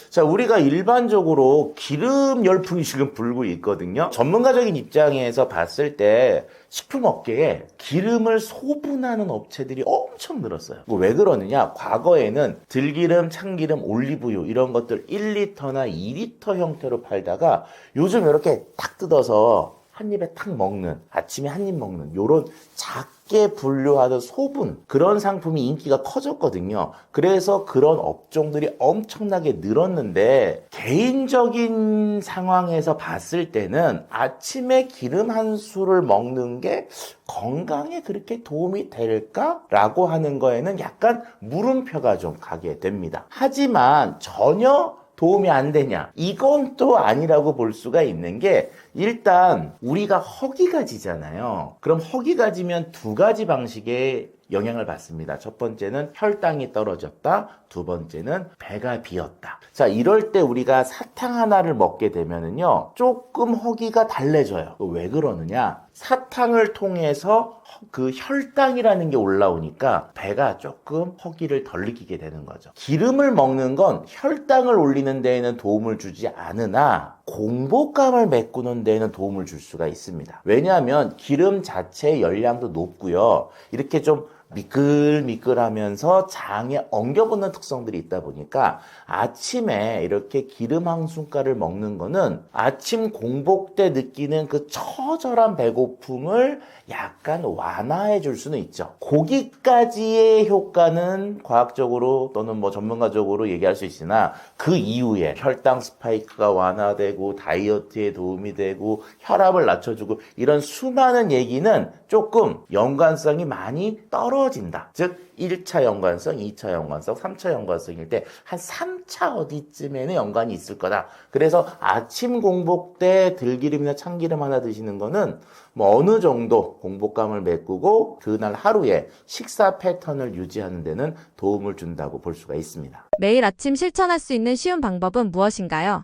자, 우리가 일반적으로 기름 열풍이 지금 불고 있거든요. 전문가적인 입장에서 봤을 때 식품업계에 기름을 소분하는 업체들이 엄청 늘었어요. 왜 그러느냐? 과거에는 들기름, 참기름, 올리브유 이런 것들 1리터나 2리터 형태로 팔다가 요즘 이렇게 탁 뜯어서 한 입에 탁 먹는, 아침에 한 입 먹는 요런 작게 분류하던 소분, 그런 상품이 인기가 커졌거든요. 그래서 그런 업종들이 엄청나게 늘었는데 개인적인 상황에서 봤을 때는 아침에 기름 한 수를 먹는 게 건강에 그렇게 도움이 될까라고 하는 거에는 약간 물음표가 좀 가게 됩니다. 하지만 전혀 도움이 안 되냐? 이건 또 아니라고 볼 수가 있는 게 일단 우리가 허기가 지잖아요. 그럼 허기가 지면 두 가지 방식의 영향을 받습니다. 첫 번째는 혈당이 떨어졌다. 두 번째는 배가 비었다. 자, 이럴 때 우리가 사탕 하나를 먹게 되면은요, 조금 허기가 달래져요. 왜 그러느냐? 사탕을 통해서 그 혈당이라는 게 올라오니까 배가 조금 허기를 덜 느끼게 되는 거죠. 기름을 먹는 건 혈당을 올리는 데에는 도움을 주지 않으나 공복감을 메꾸는 데에는 도움을 줄 수가 있습니다. 왜냐하면 기름 자체의 열량도 높고요. 이렇게 좀 미끌미끌하면서 장에 엉겨붙는 특성들이 있다 보니까 아침에 이렇게 기름 한 숟갈을 먹는 거는 아침 공복 때 느끼는 그 처절한 배고픔을 약간 완화해 줄 수는 있죠. 거기까지의 효과는 과학적으로 또는 뭐 전문가적으로 얘기할 수 있으나 그 이후에 혈당 스파이크가 완화되고 다이어트에 도움이 되고 혈압을 낮춰주고 이런 수많은 얘기는 조금 연관성이 많이 떨어진다. 즉 1차 연관성, 2차 연관성, 3차 연관성일 때 한 3차 어디쯤에는 연관이 있을 거다. 그래서 아침 공복 때 들기름이나 참기름 하나 드시는 거는 뭐 어느 정도 공복감을 메꾸고 그날 하루에 식사 패턴을 유지하는 데는 도움을 준다고 볼 수가 있습니다. 매일 아침 실천할 수 있는 쉬운 방법은 무엇인가요?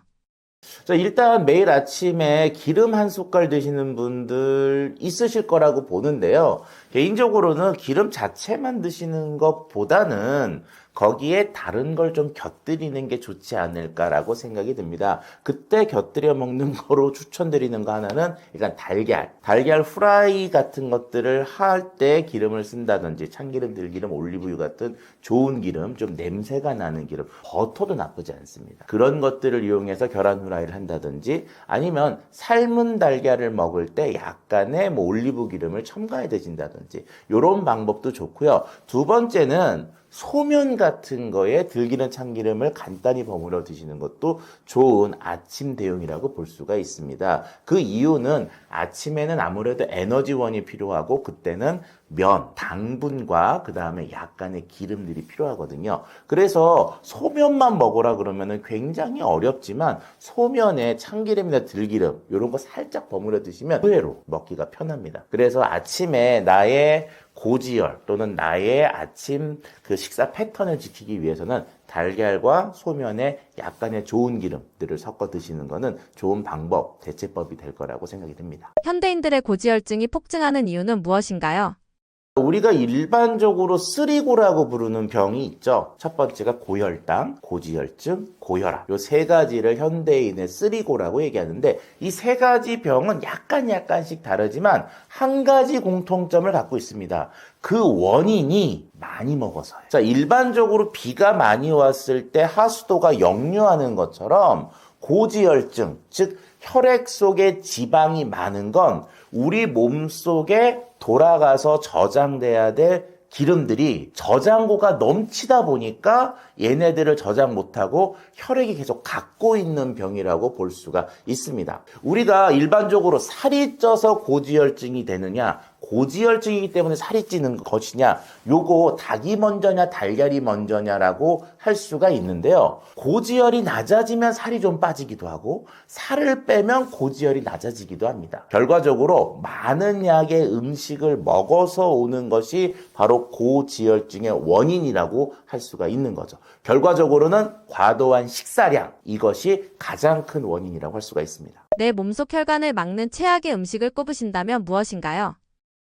자, 일단 매일 아침에 기름 한 숟갈 드시는 분들 있으실 거라고 보는데요. 개인적으로는 기름 자체만 드시는 것보다는 거기에 다른 걸 좀 곁들이는 게 좋지 않을까라고 생각이 듭니다. 그때 곁들여 먹는 거로 추천드리는 거 하나는 일단 달걀 후라이 같은 것들을 할 때 기름을 쓴다든지 참기름, 들기름, 올리브유 같은 좋은 기름, 좀 냄새가 나는 기름, 버터도 나쁘지 않습니다. 그런 것들을 이용해서 계란 후라이를 한다든지 아니면 삶은 달걀을 먹을 때 약간의 뭐 올리브 기름을 첨가해 드신다든지 이런 방법도 좋고요. 두 번째는 소면 같은 거에 들기름 참기름을 간단히 버무려 드시는 것도 좋은 아침 대용이라고 볼 수가 있습니다. 그 이유는 아침에는 아무래도 에너지원이 필요하고 그때는 면, 당분과 그 다음에 약간의 기름들이 필요하거든요. 그래서 소면만 먹으라 그러면은 굉장히 어렵지만 소면에 참기름이나 들기름 이런 거 살짝 버무려 드시면 의외로 먹기가 편합니다. 그래서 아침에 나의 고지혈 또는 나의 아침 그 식사 패턴을 지키기 위해서는 달걀과 소면에 약간의 좋은 기름들을 섞어 드시는 것은 좋은 방법, 대체법이 될 거라고 생각이 듭니다. 현대인들의 고지혈증이 폭증하는 이유는 무엇인가요? 우리가 일반적으로 쓰리고라고 부르는 병이 있죠. 첫 번째가 고혈당, 고지혈증, 고혈압. 요 세 가지를 현대인의 쓰리고라고 얘기하는데 이 세 가지 병은 약간씩 다르지만 한 가지 공통점을 갖고 있습니다. 그 원인이 많이 먹어서요. 자, 일반적으로 비가 많이 왔을 때 하수도가 역류하는 것처럼 고지혈증, 즉 혈액 속에 지방이 많은 건 우리 몸 속에 돌아가서 저장돼야 될 기름들이 저장고가 넘치다 보니까 얘네들을 저장 못하고 혈액이 계속 갖고 있는 병이라고 볼 수가 있습니다. 우리가 일반적으로 살이 쪄서 고지혈증이 되느냐, 고지혈증이기 때문에 살이 찌는 것이냐, 요거 닭이 먼저냐 달걀이 먼저냐라고 할 수가 있는데요. 고지혈이 낮아지면 살이 좀 빠지기도 하고 살을 빼면 고지혈이 낮아지기도 합니다. 결과적으로 많은 양의 음식을 먹어서 오는 것이 바로 고지혈증의 원인이라고 할 수가 있는 거죠. 결과적으로는 과도한 식사량, 이것이 가장 큰 원인이라고 할 수가 있습니다. 내 몸속 혈관을 막는 최악의 음식을 꼽으신다면 무엇인가요?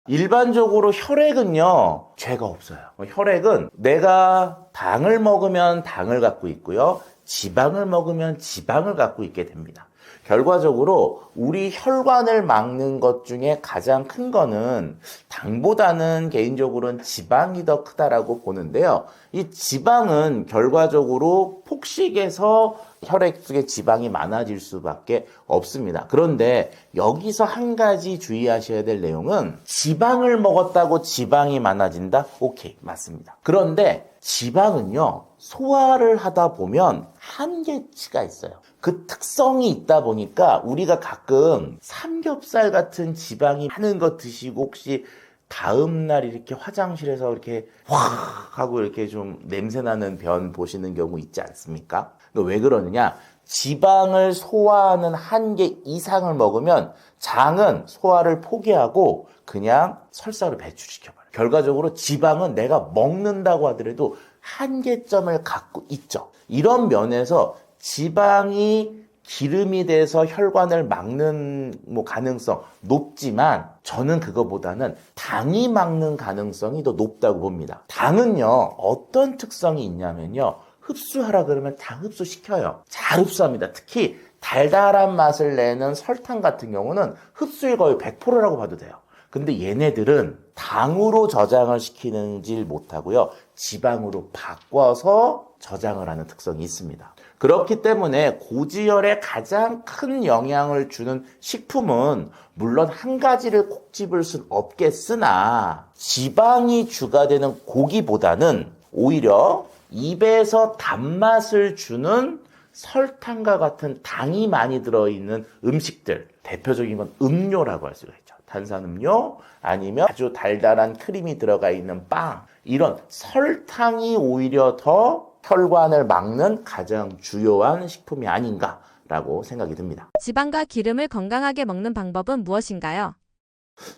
일반적으로 혈액은요, 죄가 없어요. 혈액은 내가 당을 먹으면 당을 갖고 있고요, 지방을 먹으면 지방을 갖고 있게 됩니다. 결과적으로 우리 혈관을 막는 것 중에 가장 큰 거는 당보다는 개인적으로는 지방이 더 크다라고 보는데요. 이 지방은 결과적으로 폭식에서 혈액 속에 지방이 많아질 수밖에 없습니다. 그런데 여기서 한 가지 주의하셔야 될 내용은 지방을 먹었다고 지방이 많아진다? 오케이, 맞습니다. 그런데 지방은요, 소화를 하다 보면 한계치가 있어요. 그 특성이 있다 보니까 우리가 가끔 삼겹살 같은 지방이 많은 거 드시고 혹시 다음날 이렇게 화장실에서 이렇게 확 하고 이렇게 좀 냄새나는 변 보시는 경우 있지 않습니까? 왜 그러느냐? 지방을 소화하는 한계 이상을 먹으면 장은 소화를 포기하고 그냥 설사로 배출시켜버려요. 결과적으로 지방은 내가 먹는다고 하더라도 한계점을 갖고 있죠. 이런 면에서 지방이 기름이 돼서 혈관을 막는 가능성 높지만 저는 그거보다는 당이 막는 가능성이 더 높다고 봅니다. 당은요, 어떤 특성이 있냐면요, 흡수하라 그러면 다 흡수시켜요. 잘 흡수합니다. 특히 달달한 맛을 내는 설탕 같은 경우는 흡수율 거의 100%라고 봐도 돼요. 근데 얘네들은 당으로 저장을 시키는지 못하고요, 지방으로 바꿔서 저장을 하는 특성이 있습니다. 그렇기 때문에 고지혈에 가장 큰 영향을 주는 식품은 물론 한 가지를 콕 집을 순 없겠으나 지방이 주가 되는 고기보다는 오히려 입에서 단맛을 주는 설탕과 같은 당이 많이 들어있는 음식들, 대표적인 건 음료라고 할 수가 있죠. 탄산음료 아니면 아주 달달한 크림이 들어가 있는 빵, 이런 설탕이 오히려 더 혈관을 막는 가장 주요한 식품이 아닌가라고 생각이 듭니다. 지방과 기름을 건강하게 먹는 방법은 무엇인가요?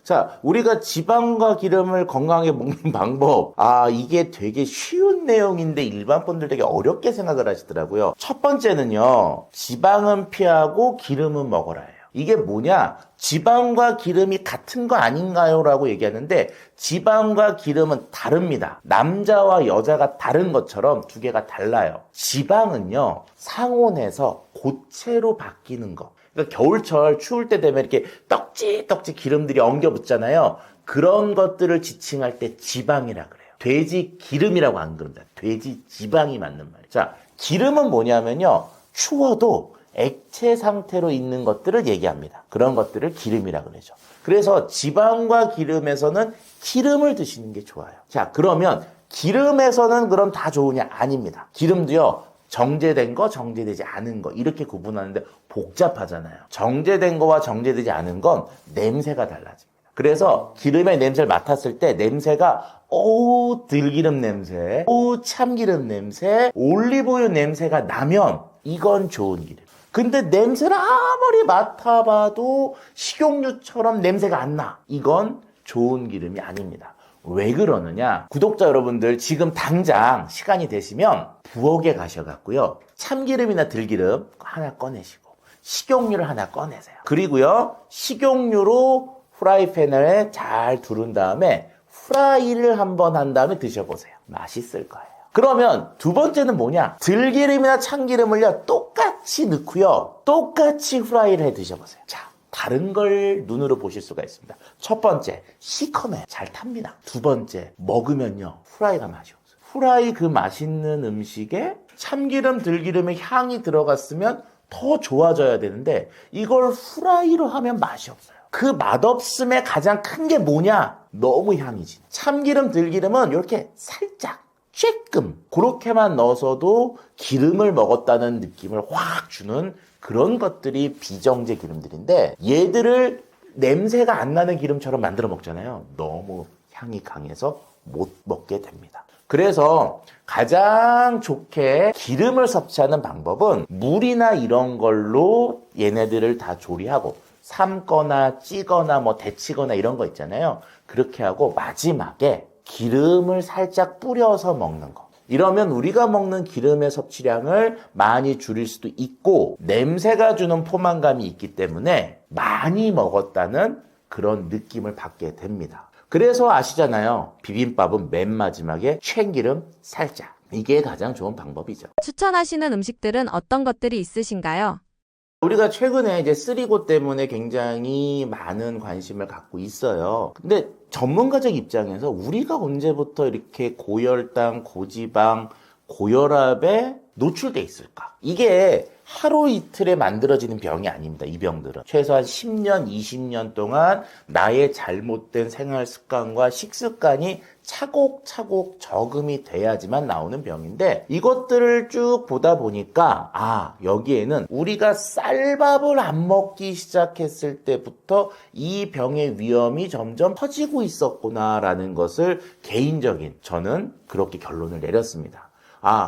자, 우리가 지방과 기름을 건강하게 먹는 방법. 이게 되게 쉬운 내용인데 일반 분들 되게 어렵게 생각을 하시더라고요. 첫 번째는요, 지방은 피하고 기름은 먹어라예요. 이게 뭐냐? 지방과 기름이 같은 거 아닌가요? 라고 얘기하는데 지방과 기름은 다릅니다. 남자와 여자가 다른 것처럼 두 개가 달라요. 지방은요, 상온에서 고체로 바뀌는 거. 그러니까 겨울철 추울 때 되면 이렇게 떡지떡지 기름들이 엉겨 붙잖아요. 그런 것들을 지칭할 때 지방이라 그래요. 돼지 기름이라고 안 그럽니다. 돼지 지방이 맞는 말이에요. 자, 기름은 뭐냐면요, 추워도 액체 상태로 있는 것들을 얘기합니다. 그런 것들을 기름이라 그러죠. 그래서 지방과 기름에서는 기름을 드시는 게 좋아요. 자, 그러면 기름에서는 그럼 다 좋으냐? 아닙니다. 기름도요, 정제된 거, 정제되지 않은 거 이렇게 구분하는데 복잡하잖아요. 정제된 거와 정제되지 않은 건 냄새가 달라집니다. 그래서 기름의 냄새를 맡았을 때 냄새가 들기름 냄새, 참기름 냄새, 올리브유 냄새가 나면 이건 좋은 기름. 근데 냄새를 아무리 맡아봐도 식용유처럼 냄새가 안 나. 이건 좋은 기름이 아닙니다. 왜 그러느냐? 구독자 여러분들 지금 당장 시간이 되시면 부엌에 가셔갖고요, 참기름이나 들기름 하나 꺼내시고 식용유를 하나 꺼내세요. 그리고요, 식용유로 프라이팬에 잘 두른 다음에 프라이를 한번 한 다음에 드셔보세요. 맛있을 거예요. 그러면 두 번째는 뭐냐? 들기름이나 참기름을요, 똑같이 넣고요, 똑같이 프라이를 해 드셔보세요. 자, 다른 걸 눈으로 보실 수가 있습니다. 첫 번째, 시커매 잘 탑니다. 두 번째, 먹으면요, 프라이가 맛이 없어요. 프라이 그 맛있는 음식에 참기름, 들기름의 향이 들어갔으면 더 좋아져야 되는데 이걸 프라이로 하면 맛이 없어요. 그 맛없음의 가장 큰 게 뭐냐? 너무 향이지. 참기름, 들기름은 이렇게 살짝 쬐끔 그렇게만 넣어서도 기름을 먹었다는 느낌을 확 주는 그런 것들이 비정제 기름들인데, 얘들을 냄새가 안 나는 기름처럼 만들어 먹잖아요. 너무 향이 강해서 못 먹게 됩니다. 그래서 가장 좋게 기름을 섭취하는 방법은 물이나 이런 걸로 얘네들을 다 조리하고 삶거나 찌거나 데치거나 이런 거 있잖아요. 그렇게 하고 마지막에 기름을 살짝 뿌려서 먹는 거. 이러면 우리가 먹는 기름의 섭취량을 많이 줄일 수도 있고 냄새가 주는 포만감이 있기 때문에 많이 먹었다는 그런 느낌을 받게 됩니다. 그래서 아시잖아요. 비빔밥은 맨 마지막에 참기름 살짝. 이게 가장 좋은 방법이죠. 추천하시는 음식들은 어떤 것들이 있으신가요? 우리가 최근에 이제 쓰리고 때문에 굉장히 많은 관심을 갖고 있어요. 근데 전문가적 입장에서 우리가 언제부터 이렇게 고혈당, 고지방, 고혈압에 노출돼 있을까? 이게 하루 이틀에 만들어지는 병이 아닙니다. 이 병들은 최소한 10년, 20년 동안 나의 잘못된 생활 습관과 식습관이 차곡차곡 적응이 돼야지만 나오는 병인데, 이것들을 쭉 보다 보니까 여기에는 우리가 쌀밥을 안 먹기 시작했을 때부터 이 병의 위험이 점점 커지고 있었구나라는 것을 저는 그렇게 결론을 내렸습니다.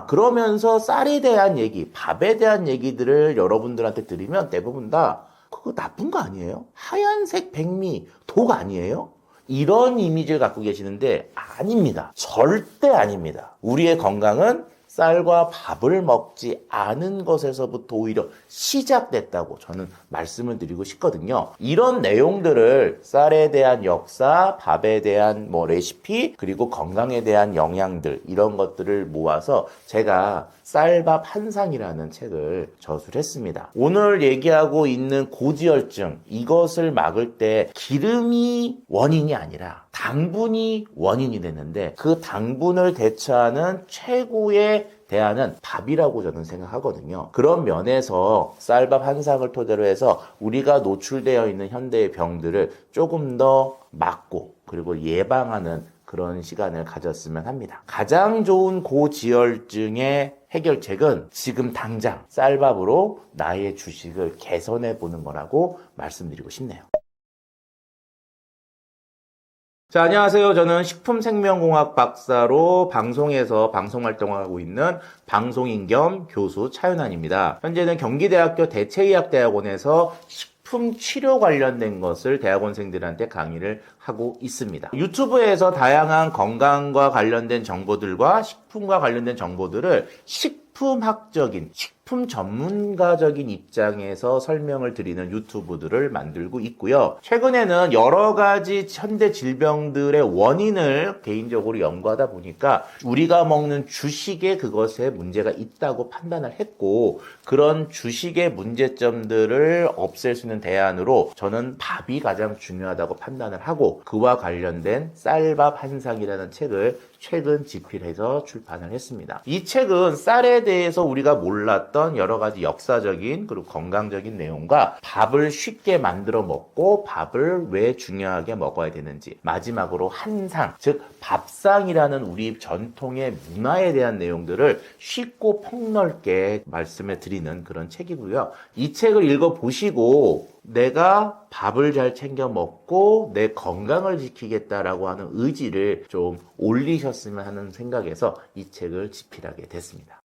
그러면서 쌀에 대한 얘기, 밥에 대한 얘기들을 여러분들한테 드리면 대부분 다 그거 나쁜 거 아니에요? 하얀색 백미, 독 아니에요? 이런 이미지를 갖고 계시는데 아닙니다. 절대 아닙니다. 우리의 건강은 쌀과 밥을 먹지 않은 것에서부터 오히려 시작됐다고 저는 말씀을 드리고 싶거든요. 이런 내용들을 쌀에 대한 역사, 밥에 대한 레시피, 그리고 건강에 대한 영양들 이런 것들을 모아서 제가 쌀밥 한상이라는 책을 저술했습니다. 오늘 얘기하고 있는 고지혈증, 이것을 막을 때 기름이 원인이 아니라 당분이 원인이 되는데 그 당분을 대처하는 최고의 대안은 밥이라고 저는 생각하거든요. 그런 면에서 쌀밥 한상을 토대로 해서 우리가 노출되어 있는 현대의 병들을 조금 더 막고 그리고 예방하는 그런 시간을 가졌으면 합니다. 가장 좋은 고지혈증의 해결책은 지금 당장 쌀밥으로 나의 주식을 개선해 보는 거라고 말씀드리고 싶네요. 자, 안녕하세요. 저는 식품생명공학 박사로 방송에서 방송활동을 하고 있는 방송인 겸 교수 차윤환입니다. 현재는 경기대학교 대체의학대학원에서 식품 치료 관련된 것을 대학원생들한테 강의를 하고 있습니다. 유튜브에서 다양한 건강과 관련된 정보들과 식품과 관련된 정보들을 식품학적인, 식품 전문가적인 입장에서 설명을 드리는 유튜브들을 만들고 있고요. 최근에는 여러 가지 현대 질병들의 원인을 개인적으로 연구하다 보니까 우리가 먹는 주식에 그것에 문제가 있다고 판단을 했고 그런 주식의 문제점들을 없앨 수 있는 대안으로 저는 밥이 가장 중요하다고 판단을 하고 그와 관련된 쌀밥 한상이라는 책을 최근 집필해서 출판을 했습니다. 이 책은 쌀에 대해서 우리가 몰랐던 여러 가지 역사적인 그리고 건강적인 내용과 밥을 쉽게 만들어 먹고 밥을 왜 중요하게 먹어야 되는지 마지막으로 한상, 즉 밥상이라는 우리 전통의 문화에 대한 내용들을 쉽고 폭넓게 말씀해 드리는 그런 책이고요. 이 책을 읽어보시고 내가 밥을 잘 챙겨 먹고 내 건강을 지키겠다라고 하는 의지를 좀 올리셨으면 하는 생각에서 이 책을 집필하게 됐습니다.